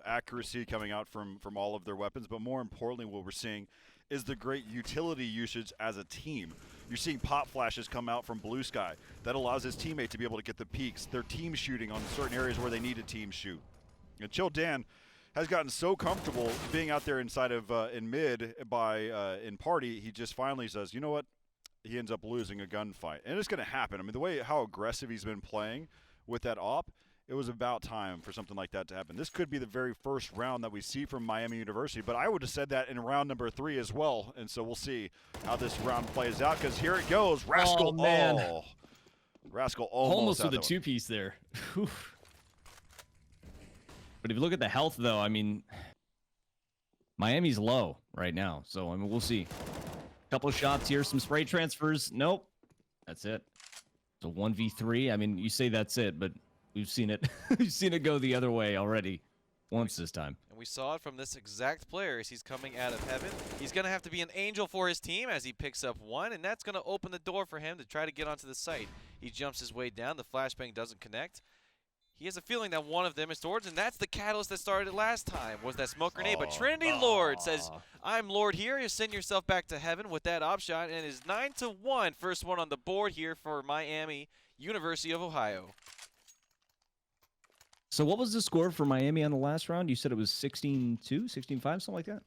accuracy coming out from all of their weapons. But more importantly, what we're seeing is the great utility usage as a team. You're seeing pop flashes come out from Blue Sky. That allows his teammate to be able to get the peaks. They're team shooting on certain areas where they need a team shoot. And Chill Dan has gotten so comfortable being out there inside of in mid in party, he just finally says, you know what? He ends up losing a gunfight. And it's going to happen. I mean, the way how aggressive he's been playing with that op, it was about time for something like that to happen. This could be the very first round that we see from Miami University, but I would have said that in round number 3 as well. And so we'll see how this round plays out, because here it goes. Rascal, Oh, man. Rascal Almost had with a that one. 2-piece there. Oof. But if you look at the health, though, I mean, Miami's low right now. So, I mean, we'll see. Couple of shots here, some spray transfers. Nope. That's it. So 1v3. I mean, you say that's it, but we've seen it. We've seen it go the other way already once this time. And we saw it from this exact player as he's coming out of heaven. He's going to have to be an angel for his team as he picks up one, and that's going to open the door for him to try to get onto the site. He jumps his way down. The flashbang doesn't connect. He has a feeling that one of them is towards, and that's the catalyst that started it last time, was that smoke grenade. But Trinity Lord says, I'm Lord here. You send yourself back to heaven with that op shot, and it is 9-1. First one on the board here for Miami, University of Ohio. So what was the score for Miami on the last round? You said it was 16-2, 16-5, something like that?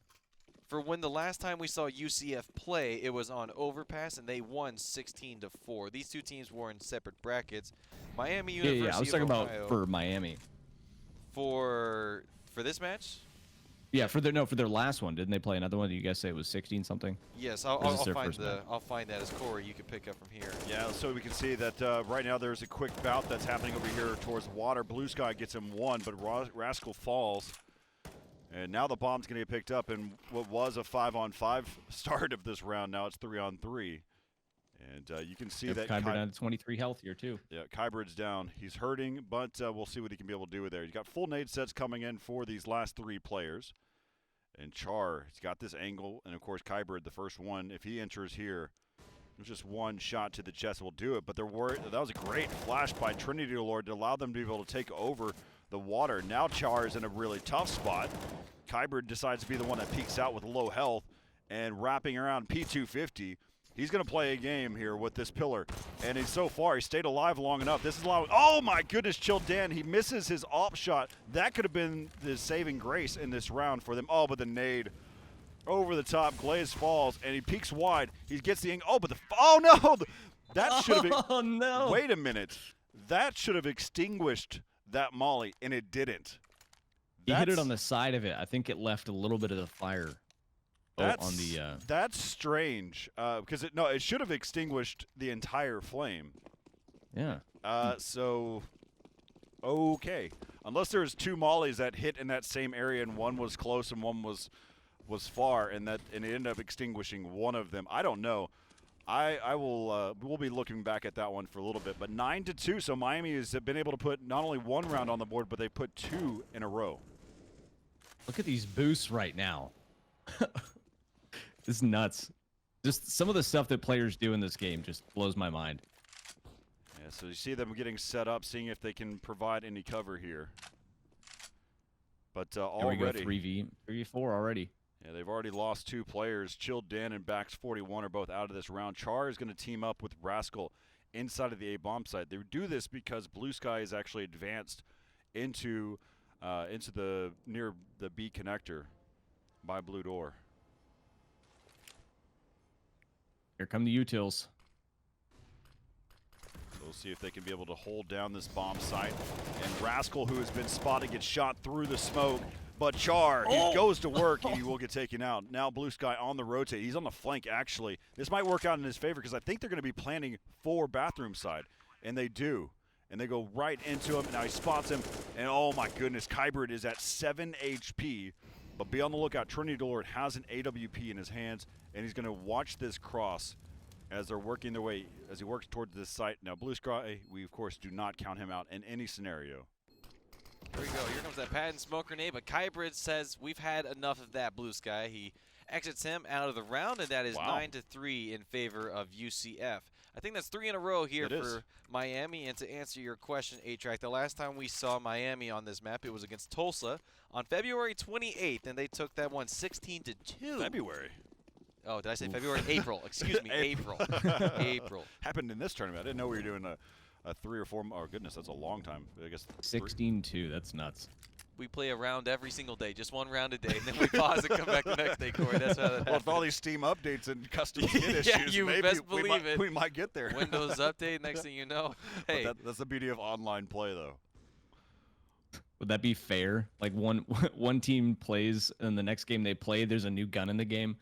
For when the last time we saw UCF play, it was on Overpass, and they won 16-4. These two teams were in separate brackets. Miami University Yeah, I was talking of Ohio about for Miami. for this match. Yeah, for their last one. Didn't they play another one? Did you guys say it was 16 something? Yes, Or is this their I'll first match? find that as Corey. You can pick up from here. Yeah, so we can see that right now there's a quick bout that's happening over here towards water. Blue Sky gets him one, but Rascal falls. And now the bomb's going to get picked up in what was a 5-on-5 start of this round. Now it's 3-on-3. And you can see that Kyber down to 23 health here, too. Yeah, Kyber's down. He's hurting, but we'll see what he can be able to do with there. He's got full nade sets coming in for these last 3 players. And Char, he's got this angle. And, of course, Kyber, the first one, if he enters here, there's just one shot to the chest will do it. But that was a great flash by Trinity Lord to allow them to be able to take over the water. Now Char is in a really tough spot. Kyber decides to be the one that peeks out with low health and wrapping around P250. He's going to play a game here with this pillar. And so far, he stayed alive long enough. This is allowing, oh my goodness, Chill Dan. He misses his op shot. That could have been the saving grace in this round for them. Oh, but the nade over the top. Glaze falls, and he peeks wide. He gets the angle. Oh, but oh no! That should have, Oh, no. wait a minute. That should have extinguished that molly, and it didn't. He hit it on the side of it. I think it left a little bit of the fire on the. That's strange because it should have extinguished the entire flame. Yeah. So, okay, unless there's 2 mollies that hit in that same area and one was close and one was far, and it ended up extinguishing one of them. I don't know. We'll be looking back at that one for a little bit, but 9-2. So Miami has been able to put not only 1 round on the board, but they put 2 in a row. Look at these boosts right now. This is nuts. Just some of the stuff that players do in this game just blows my mind. Yeah, so you see them getting set up, seeing if they can provide any cover here. But There already, we go, 3v4 already. yeah, they've already lost 2 players. Chill Dan and Bax 41 are both out of this round. Char is going to team up with Rascal inside of the A bomb site. They do this because Blue Sky is actually advanced into the near the B connector by Blue Door. Here come the utils. So we'll see if they can be able to hold down this bomb site. And Rascal, who has been spotted, gets shot through the smoke. But Char, he goes to work, and he will get taken out. Now Blue Sky on the rotate. He's on the flank, actually. This might work out in his favor because I think they're going to be planning for bathroom side, and they do. And they go right into him. Now he spots him, and oh my goodness, Kybrid is at 7 HP. But be on the lookout. Trinity Lord has an AWP in his hands, and he's going to watch this cross as they're working their way, as he works towards this site. Now Blue Sky, we of course do not count him out in any scenario. Here we go. Here comes that pad and smoke grenade, but Kybrid says we've had enough of that, Blue Sky. He exits him out of the round, and that is 9-3 in favor of UCF. I think that's 3 in a row here for Miami. And to answer your question, A-Track, the last time we saw Miami on this map, it was against Tulsa on February 28th, and they took that one 16-2. February. Oh, did I say February? April. Excuse me, April. April. Happened in this tournament. I didn't know we were doing a 3 or 4. Oh, goodness, that's a long time. I guess 16-2. That's nuts. We play a round every single day, just one round a day, and then we pause and come back the next day, Corey. That's how that happens. Well, with all these Steam updates and custom skin issues, you maybe best believe it. We might get there. Windows update, next thing you know. Hey. That's the beauty of online play, though. Would that be fair? Like one team plays, and the next game they play, there's a new gun in the game.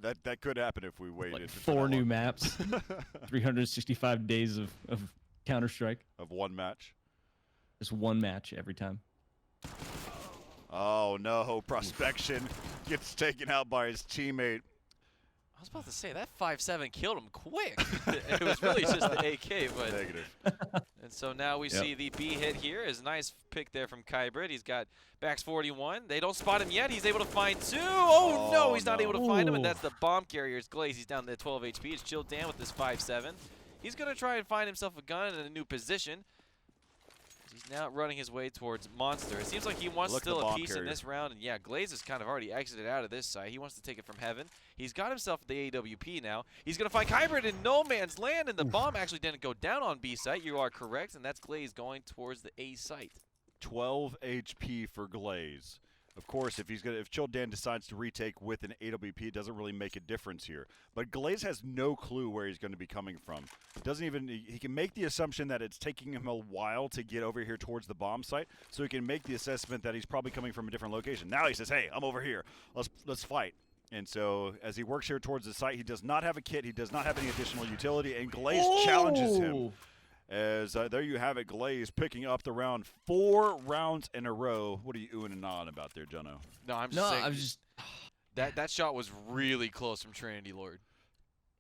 that could happen if we waited. Like 4 new maps, 365 days of Counter-Strike. Of one match. Just one match every time. Oh no, Prospection gets taken out by his teammate. I was about to say, that 5.7 killed him quick. It was really just the AK, but negative. And so now we see the B hit here. Is a nice pick there from Kybrid. He's got backs 41. They don't spot him yet. He's able to find 2. Oh no, he's not able to find him, and that's the bomb carrier's Glaze. He's down to 12 HP. It's Chill Dan with this 5.7. He's going to try and find himself a gun in a new position. He's now running his way towards Monster. It seems like he wants still a piece in this round. And yeah, Glaze has kind of already exited out of this side. He wants to take it from Heaven. He's got himself the AWP now. He's going to find Kybrid in no man's land, and the bomb actually didn't go down on B site. You are correct, and that's Glaze going towards the A site. 12 HP for Glaze. Of course, if Chill Dan decides to retake with an AWP, it doesn't really make a difference here. But Glaze has no clue where he's going to be coming from. He can make the assumption that it's taking him a while to get over here towards the bomb site, so he can make the assessment that he's probably coming from a different location. Now he says, "Hey, I'm over here. Let's fight." And so as he works here towards the site, he does not have a kit. He does not have any additional utility, and Glaze challenges him. As there you have it, Glaze picking up the round 4 rounds in a row. What are you oohing and ahhing about there, Jono? No, I'm just saying. That shot was really close from Trinity Lord.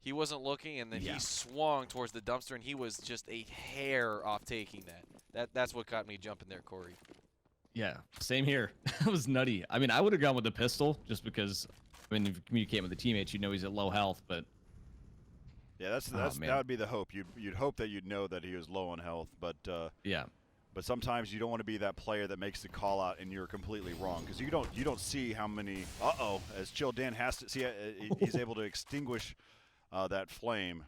He wasn't looking, and then he swung towards the dumpster, and he was just a hair off taking that. That's what got me jumping there, Corey. Yeah, same here. That was nutty. I mean, I would have gone with the pistol just because, I mean, if you communicate with the teammates, you know he's at low health, but. Yeah, that would be the hope. You'd hope that you'd know that he was low on health, but yeah. But sometimes you don't want to be that player that makes the call out and you're completely wrong because you don't see how many. As Chill Dan has to see, he's able to extinguish that flame,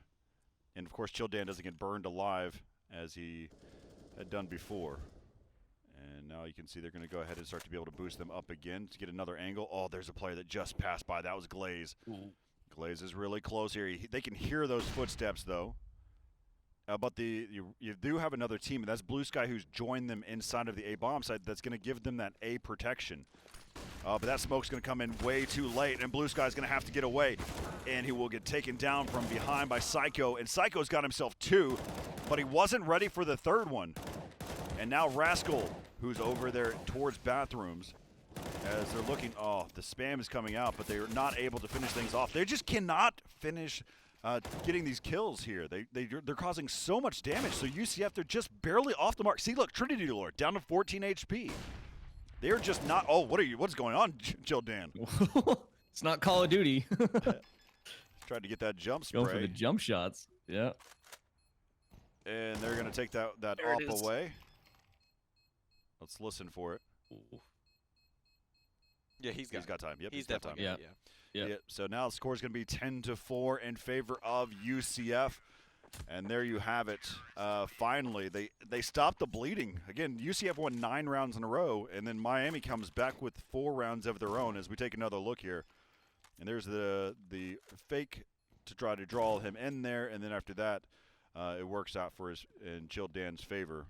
and of course Chill Dan doesn't get burned alive as he had done before. And now you can see they're going to go ahead and start to be able to boost them up again to get another angle. Oh, there's a player that just passed by. That was Glaze. Ooh. Glaze is really close here. They can hear those footsteps, though. But you do have another team, and that's Blue Sky, who's joined them inside of the A bomb site. That's going to give them that A protection. But that smoke's going to come in way too late, and Blue Sky's going to have to get away. And he will get taken down from behind by Psycho. And Psycho's got himself 2, but he wasn't ready for the 3rd one. And now Rascal, who's over there towards bathrooms, as they're looking, the spam is coming out, but they're not able to finish things off. They just cannot finish getting these kills here. They're causing so much damage. So UCF, they're just barely off the mark. See, look, Trinity Lord down to 14 HP. They're just not. Oh, what's going on, Chill Dan? It's not Call of Duty. Tried to get that jump spray. Going for the jump shots. Yeah. And they're going to take that op away. Let's listen for it. Yeah, he's got time. Yep, he's got definitely time. Yeah. So now the score is going to be 10-4 in favor of UCF. And there you have it. Finally, they stopped the bleeding. Again, UCF won 9 rounds in a row, and then Miami comes back with 4 rounds of their own as we take another look here. And there's the fake to try to draw him in there, and then after that, it works out for in Chill Dan's favor.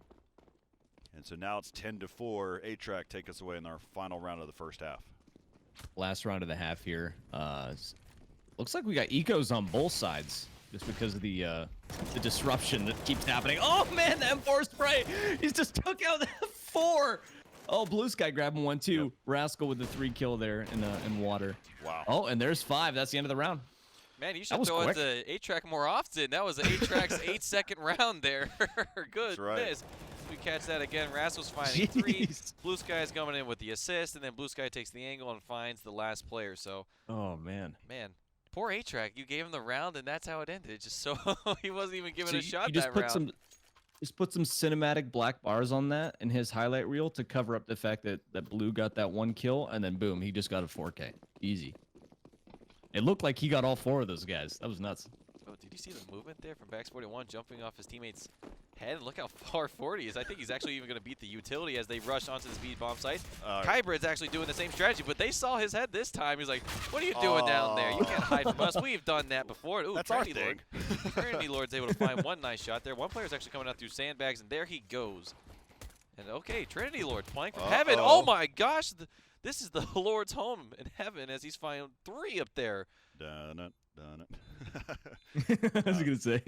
And so now it's 10-4. A-Track take us away in our final round of the first half. Last round of the half here. Looks like we got ecos on both sides just because of the disruption that keeps happening. Oh man, the M4 spray! He's just took out the M4. Oh, Blue Sky grabbing one too. Yep. Rascal with the 3 kill there in water. Wow. Oh, and there's 5. That's the end of the round. Man, you should throw into A-Track more often. That was A-Track's 8-second round there. Good miss. We catch that again. Rascal's finding 3. Blue Sky is coming in with the assist, and then Blue Sky takes the angle and finds the last player. So, oh man, poor A-Track. You gave him the round, and that's how it ended. Just so he wasn't even given a shot you just that round. Just put some cinematic black bars on that in his highlight reel to cover up the fact that Blue got that 1 kill, and then boom, he just got a 4K. Easy. It looked like he got all 4 of those guys. That was nuts. Oh, did you see the movement there from Bax 41 jumping off his teammate's head? And look how far 40 is. I think he's actually even going to beat the utility as they rush onto the speed bomb site. Kybrid's actually doing the same strategy, but they saw his head this time. He's like, what are you doing down there? You can't hide from us. We've done that before. Ooh, that's Trinity our Lord. Trinity Lord's able to find one nice shot there. One player's actually coming out through sandbags, and there he goes. And okay, Trinity Lord playing from heaven. Oh my gosh. This is the Lord's home in heaven as he's finding 3 up there. Done it. I was going to say,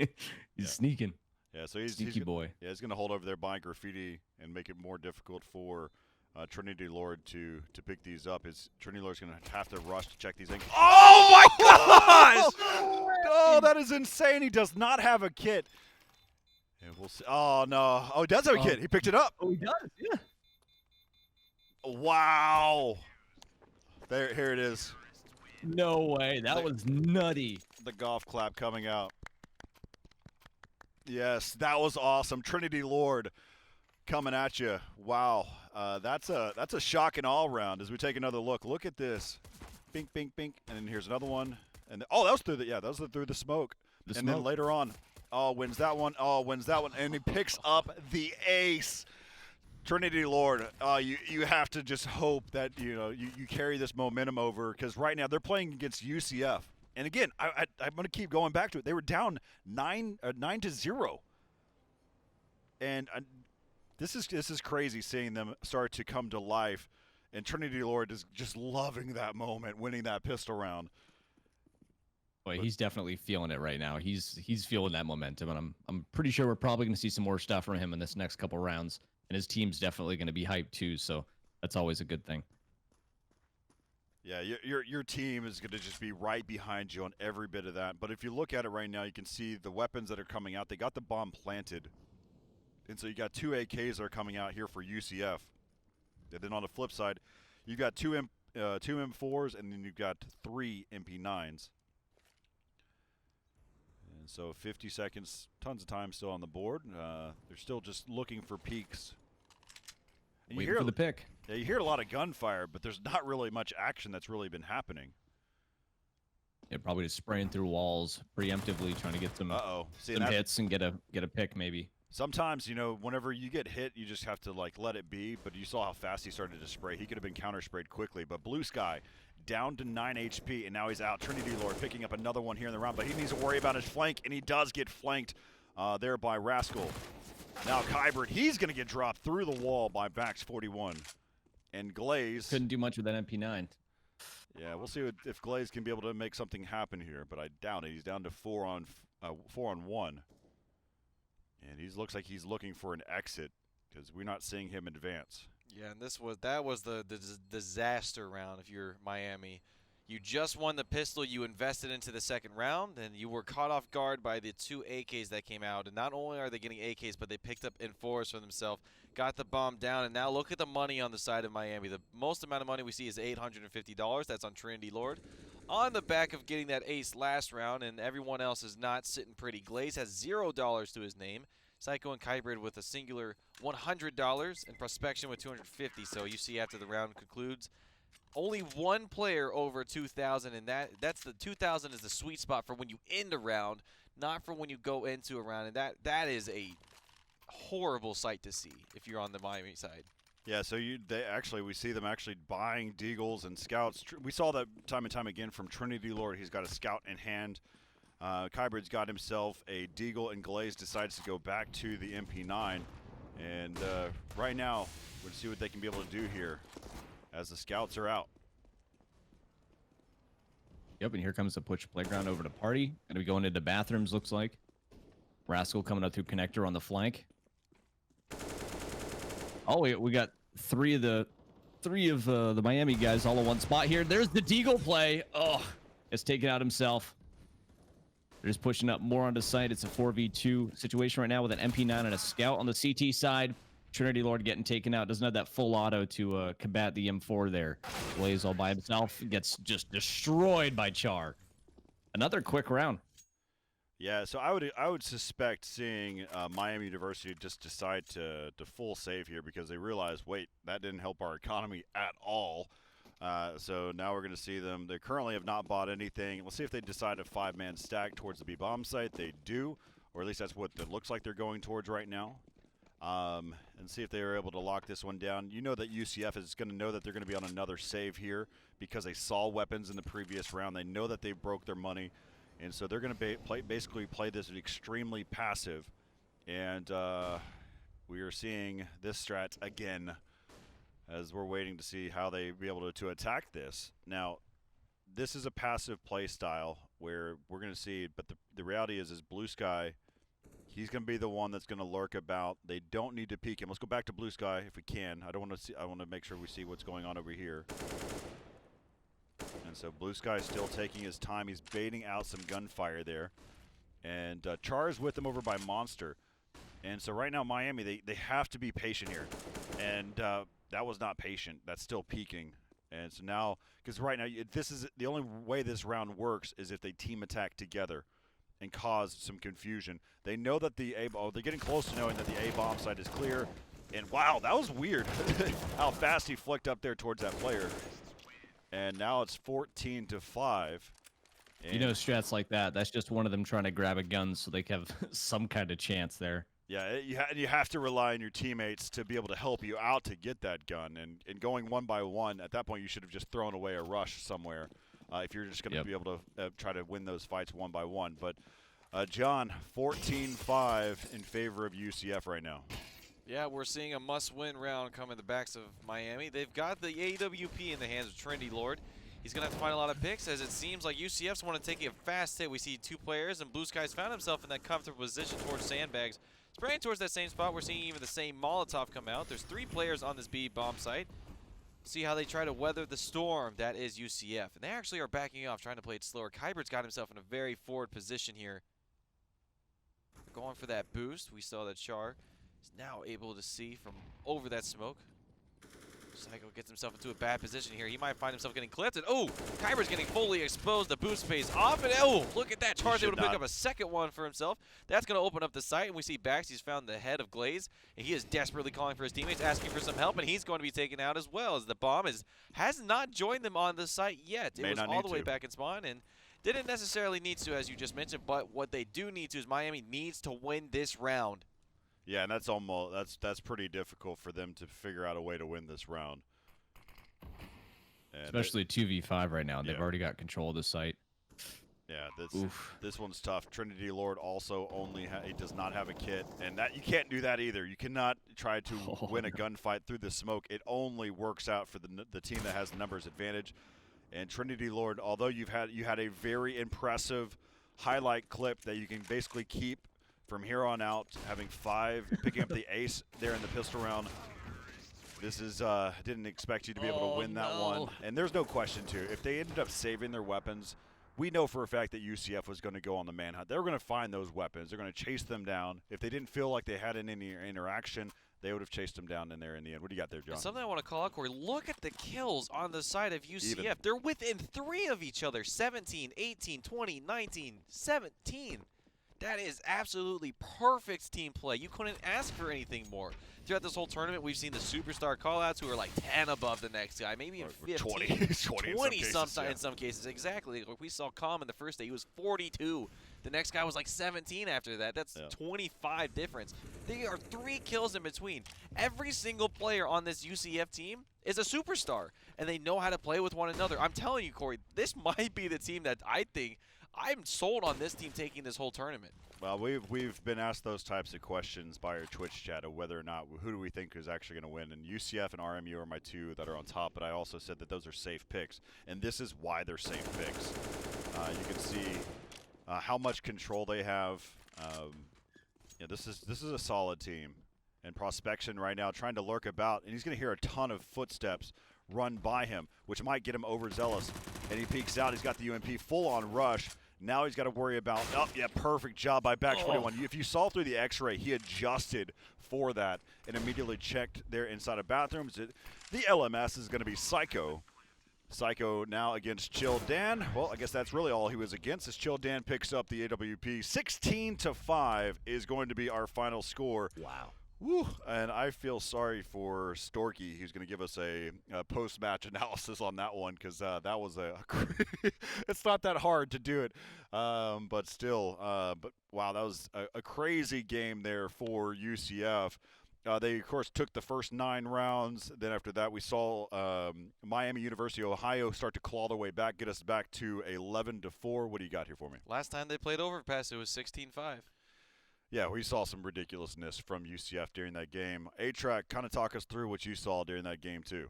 he's sneaking. Yeah, so he's sneaky boy. Yeah, he's going to hold over there buying graffiti and make it more difficult for Trinity Lord to pick these up. Trinity Lord's going to have to rush to check these things. Oh my gosh! Oh, that is insane. He does not have a kit. And we'll see. Oh no! Oh, he does have a kit. He picked it up. Oh, he does. Yeah. Wow! Here it is. No way. That was nutty. The golf clap coming out. Yes, that was awesome. Trinity Lord coming at you. Wow. That's a shock and all round as we take another look. Look at this. Bink, bink, bink. And then here's another one. And that was through the smoke. Then later on, wins that one. Wins that one. And he picks up the ace. Trinity Lord, you have to just hope that you carry this momentum over, because right now they're playing against UCF, and again I'm going to keep going back to it. They were down 9-0, and this is crazy seeing them start to come to life, and Trinity Lord is just loving that moment, winning that pistol round. Boy, he's definitely feeling it right now. He's feeling that momentum, and I'm pretty sure we're probably going to see some more stuff from him in this next couple rounds. And his team's definitely going to be hyped too, so that's always a good thing. Yeah, your team is going to just be right behind you on every bit of that. But if you look at it right now, you can see the weapons that are coming out. They got the bomb planted, and so you got 2 AKs that are coming out here for UCF. And then on the flip side, you've got 2 M4s, and then you've got 3 MP9s. And so 50 seconds, tons of time still on the board. They're still just looking for peaks. And Waiting for the pick. Yeah, you hear a lot of gunfire, but there's not really much action that's really been happening. Yeah, probably just spraying through walls preemptively, trying to get some hits and get a pick maybe. Sometimes, whenever you get hit, you just have to let it be. But you saw how fast he started to spray. He could have been counter-sprayed quickly. But Blue Sky down to 9 HP, and now he's out. Trinity Lord picking up another one here in the round, but he needs to worry about his flank, and he does get flanked there by Rascal. Now Kybrid, he's going to get dropped through the wall by Bax 41. And Glaze couldn't do much with that MP9. Yeah, we'll see if Glaze can be able to make something happen here, but I doubt it. He's down to 4 on 1. And he looks like he's looking for an exit because we're not seeing him advance. Yeah, and that was the disaster round if you're Miami. You just won the pistol, you invested into the second round, and you were caught off guard by the 2 AKs that came out. And not only are they getting AKs, but they picked up M4s for themselves, got the bomb down, and now look at the money on the side of Miami. The most amount of money we see is $850. That's on Trinity Lord. On the back of getting that ace last round, and everyone else is not sitting pretty. Glaze has $0 to his name. Psycho and Kybrid with a singular $100, and Prospection with $250. So you see after the round concludes, only one player over 2,000, and that's the 2,000 is the sweet spot for when you end a round, not for when you go into a round. And that is a horrible sight to see if you're on the Miami side. Yeah, so we see them actually buying deagles and scouts. We saw that time and time again from Trinity Lord. He's got a scout in hand. Kybrid's got himself a deagle, and Glaze decides to go back to the MP9. And right now, we'll see what they can be able to do here as the scouts are out. Yep, and here comes the push playground over to Party. Gonna be going into bathrooms, looks like. Rascal coming up through connector on the flank. Oh, we got three of the Miami guys all in one spot here. There's the Deagle play. Oh, it's taken out himself. They're just pushing up more onto site. It's a 4v2 situation right now with an MP9 and a scout on the CT side. Trinity Lord getting taken out. Doesn't have that full auto to combat the M4 there. Blaze all by himself. Gets just destroyed by Char. Another quick round. Yeah, so I would suspect seeing Miami University just decide to full save here because they realize, wait, that didn't help our economy at all. So now we're going to see them. They currently have not bought anything. We'll see if they decide a 5-man stack towards the B-bomb site. They do, or at least that's what it looks like they're going towards right now. And see if they are able to lock this one down. You know that UCF is going to know that they're going to be on another save here because they saw weapons in the previous round. They know that they broke their money, and so they're going to basically play this extremely passive. And we are seeing this strat again as we're waiting to see how they be able to attack this. Now, this is a passive play style where we're going to see, but the reality is Blue Sky, he's going to be the one that's going to lurk about. They don't need to peek him. Let's go back to Blue Sky if we can. I want to make sure we see what's going on over here. And so Blue Sky is still taking his time. He's baiting out some gunfire there. And Char is with him over by Monster. And so right now Miami, they have to be patient here. And that was not patient. That's still peeking. And so now, because right now, this is the only way this round works is if they team attack together and cause some confusion. They know that the they're getting close to knowing that the A-bomb site is clear. And wow, that was weird how fast he flicked up there towards that player. And now it's 14-5. You know, strats like that, that's just one of them trying to grab a gun so they can have some kind of chance there. Yeah, you have to rely on your teammates to be able to help you out to get that gun. And going one by one, at that point you should have just thrown away a rush somewhere. If you're just going to be able to try to win those fights one by one. But, John, 14-5 in favor of UCF right now. Yeah, we're seeing a must-win round come in the backs of Miami. They've got the AWP in the hands of Trinity Lord. He's going to have to find a lot of picks, as it seems like UCF's want to take a fast hit. We see two players, and Blue Sky's found himself in that comfortable position towards sandbags. Spraying towards that same spot, we're seeing even the same Molotov come out. There's 3 players on this B bomb site. See how they try to weather the storm. That is UCF. And they actually are backing off, trying to play it slower. Kybert's got himself in a very forward position here. Going for that boost. We saw that Char is now able to see from over that smoke. Psycho gets himself into a bad position here. He might find himself getting clipped. And oh, Kyber's getting fully exposed. The boost pays off. And oh, look at that. Char's able to pick up a second one for himself. That's going to open up the site. And we see Bax. He's found the head of Glaze. And he is desperately calling for his teammates, asking for some help. And he's going to be taken out as well, as the bomb has not joined them on the site yet. It was all the way back in spawn. And didn't necessarily need to, as you just mentioned. But what they do need to is Miami needs to win this round. Yeah, and that's pretty difficult for them to figure out a way to win this round. And especially 2v5 right now. They've already got control of the site. Yeah, this one's tough. Trinity Lord also he does not have a kit, and that you can't do that either. You cannot try to win a gunfight through the smoke. It only works out for the team that has the numbers advantage. And Trinity Lord, although you had a very impressive highlight clip that you can basically keep from here on out, having 5, picking up the ace there in the pistol round. This is didn't expect you to be able to win that one. And there's no question, too. If they ended up saving their weapons, we know for a fact that UCF was going to go on the manhunt. They were going to find those weapons. They're going to chase them down. If they didn't feel like they had any interaction, they would have chased them down in there in the end. What do you got there, John? Something I want to call out, Corey. Look at the kills on the side of UCF. They're within 3 of each other. 17, 18, 20, 19, 17. That is absolutely perfect team play. You couldn't ask for anything more. Throughout this whole tournament, we've seen the superstar callouts who are like 10 above the next guy, maybe even 15. 20 in some cases, exactly. Like we saw Calm in the first day, he was 42. The next guy was like 17 after that. That's 25 difference. There are 3 kills in between. Every single player on this UCF team is a superstar, and they know how to play with one another. I'm telling you, Corey, this might be the team that I think I'm sold on this team taking this whole tournament. Well, we've been asked those types of questions by our Twitch chat of whether or not who do we think is actually going to win, and UCF and RMU are my two that are on top. But I also said that those are safe picks, and this is why they're safe picks. You can see how much control they have. Yeah, this is a solid team, and Prospection right now trying to lurk about, and he's going to hear a ton of footsteps run by him, which might get him overzealous. And he peeks out. He's got the UMP full on rush. Now he's got to worry about, oh, yeah, perfect job by Back 21. If you saw through the x-ray, he adjusted for that and immediately checked there inside of bathrooms. The LMS is going to be Psycho. Psycho now against Chill Dan. Well, I guess that's really all he was against as Chill Dan picks up the AWP. 16-5 is going to be our final score. Wow. Woo, and I feel sorry for Storky, who's going to give us a post-match analysis on that one, because that was it's not that hard to do it, but still, but wow, that was a crazy game there for UCF. They, of course, took the first 9 rounds. Then after that, we saw Miami University of Ohio start to claw their way back, get us back to 11-4. What do you got here for me? Last time they played Overpass, it was 16-5. Yeah, we saw some ridiculousness from UCF during that game. A-Track, kind of talk us through what you saw during that game too.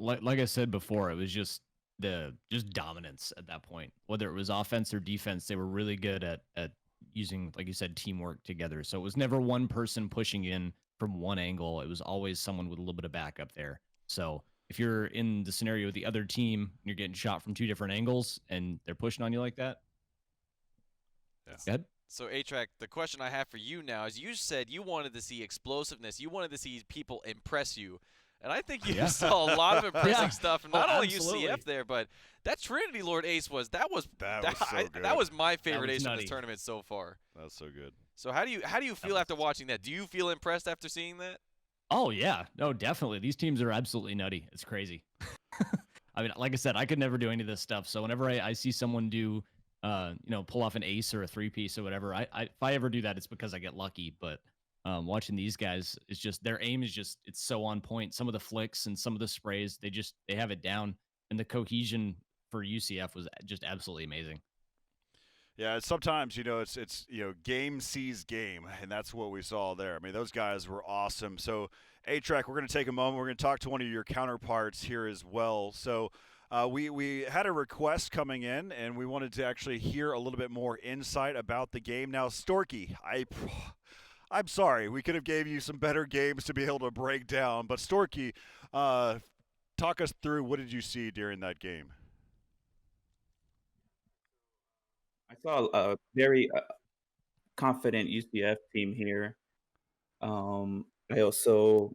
Like I said before, it was just dominance at that point. Whether it was offense or defense, they were really good at using, like you said, teamwork together. So it was never one person pushing in from one angle. It was always someone with a little bit of backup there. So if you're in the scenario with the other team, and you're getting shot from 2 different angles and they're pushing on you like that. Yeah. Go ahead. So, A-Track, the question I have for you now is you said you wanted to see explosiveness. You wanted to see people impress you. And I think you saw a lot of impressive stuff from not only UCF there, but that Trinity Lord ace was so good. That was my favorite ace of this tournament so far. That's so good. So how do you feel after watching that? Do you feel impressed after seeing that? Oh yeah, no, definitely. These teams are absolutely nutty. It's crazy. I mean, like I said, I could never do any of this stuff. So whenever I see someone do, pull off an ace or a 3-piece or whatever, if I ever do that, it's because I get lucky. But watching these guys, it's just their aim is just it's so on point. Some of the flicks and some of the sprays, they have it down, and the cohesion for UCF was just absolutely amazing. Yeah, sometimes it's game sees game, and that's what we saw there. I mean, those guys were awesome. So, A-Track, we're going to take a moment. We're going to talk to one of your counterparts here as well. So, we had a request coming in, and we wanted to actually hear a little bit more insight about the game. Now, Storky, I'm sorry, we could have gave you some better games to be able to break down, but Storky, talk us through what did you see during that game? I saw a very confident UCF team here. I also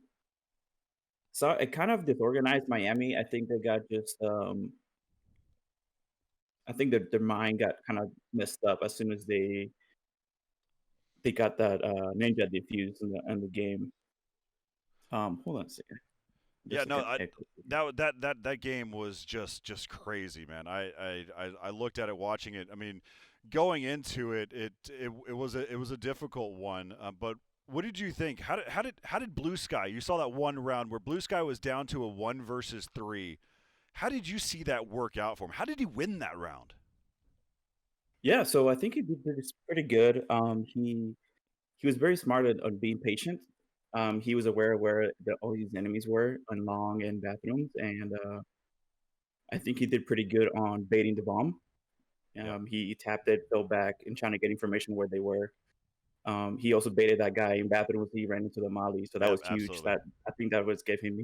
saw it kind of disorganized Miami. I think they got just I think that their mind got kind of messed up as soon as they got that ninja defused in the game. Hold on a second. Yeah, no, that game was just crazy, man. I looked at it, watching it. I mean, going into it, it was a difficult one. But what did you think? How did Blue Sky? You saw that one round where Blue Sky was down to a 1 versus 3. How did you see that work out for him? How did he win that round? Yeah, so I think he did pretty good. He was very smart on being patient. He was aware of where all his enemies were on long and bathrooms, and I think he did pretty good on baiting the bomb. He tapped it, fell back, and trying to get information where they were. He also baited that guy in bathrooms. He ran into the Molly, so that was huge. Absolutely. I think that was gave him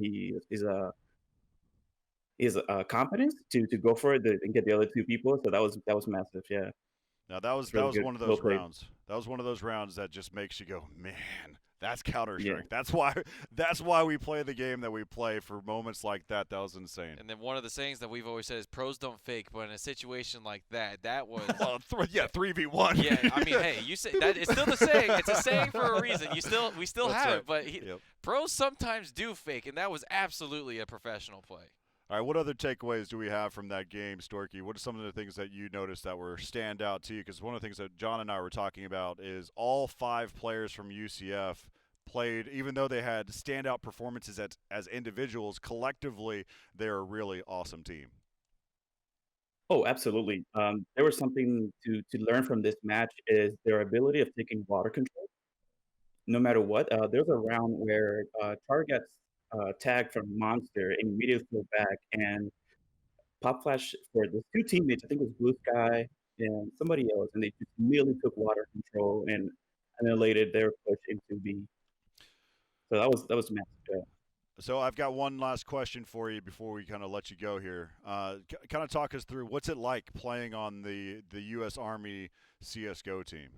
his confidence to go for it and get the other 2 people. So that was massive. Yeah. Now that was really one of those rounds. That was one of those rounds that just makes you go, man, that's Counter-Strike. Yeah. That's why we play the game that we play for moments like that. That was insane. And then one of the sayings that we've always said is pros don't fake, but in a situation like that was 3v1. Yeah, I mean, hey, you say that it's still the saying. It's a saying for a reason. We still That's have right. it, but pros sometimes do fake, and that was absolutely a professional play. All right, what other takeaways do we have from that game, Storky? What are some of the things that you noticed that were stand out to you? Because one of the things that John and I were talking about is all 5 players from UCF played, even though they had standout performances as individuals, collectively they're a really awesome team. Oh, absolutely. There was something to learn from this match is their ability of taking water control, no matter what. There's a round where Char gets tagged from Monster and immediately flew back, and Pop Flash for the two teammates, I think it was Blue Sky and somebody else, and they just immediately took water control and annihilated their push into B. So that was massive. Yeah. So I've got one last question for you before we kind of let you go here. Kind of talk us through what's it like playing on the U.S. Army CS:GO team.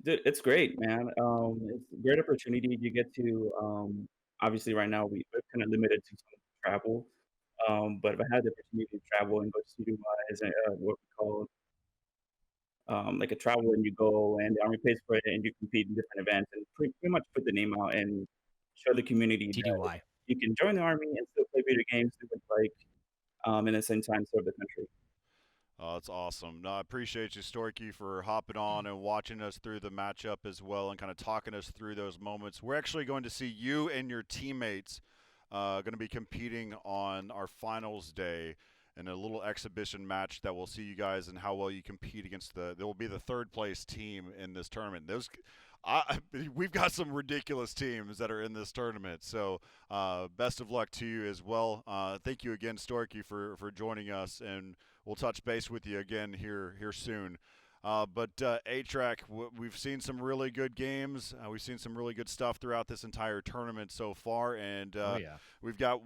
Dude, it's great, man. It's a great opportunity. You get to obviously right now we're kind of limited to some travel. But if I had the opportunity to travel and go to studio wise, what we call like a travel and you go and the army pays for it and you compete in different events and pretty much put the name out and show the community that TDY. you can join the army and still play video games, do what you like, and at the same time serve the country. Oh, that's awesome. No, I appreciate you, Storky, for hopping on and watching us through the matchup as well and kind of talking us through those moments. We're actually going to see you and your teammates going to be competing on our finals day in a little exhibition match that will see you guys and how well you compete against there will be the third place team in this tournament. We've got some ridiculous teams that are in this tournament. So best of luck to you as well. Thank you again, Storky, for joining us, and we'll touch base with you again here soon. But A-Track, we've seen some really good games. We've seen some really good stuff throughout this entire tournament so far, and Oh yeah. we've got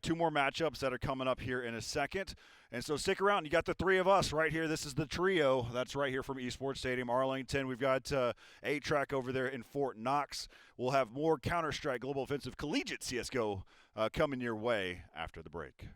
two more matchups that are coming up here in a second. And so stick around. You got the three of us right here. This is the trio. That's right here from Esports Stadium, Arlington. We've got A-Track over there in Fort Knox. We'll have more Counter-Strike Global Offensive Collegiate CSGO coming your way after the break.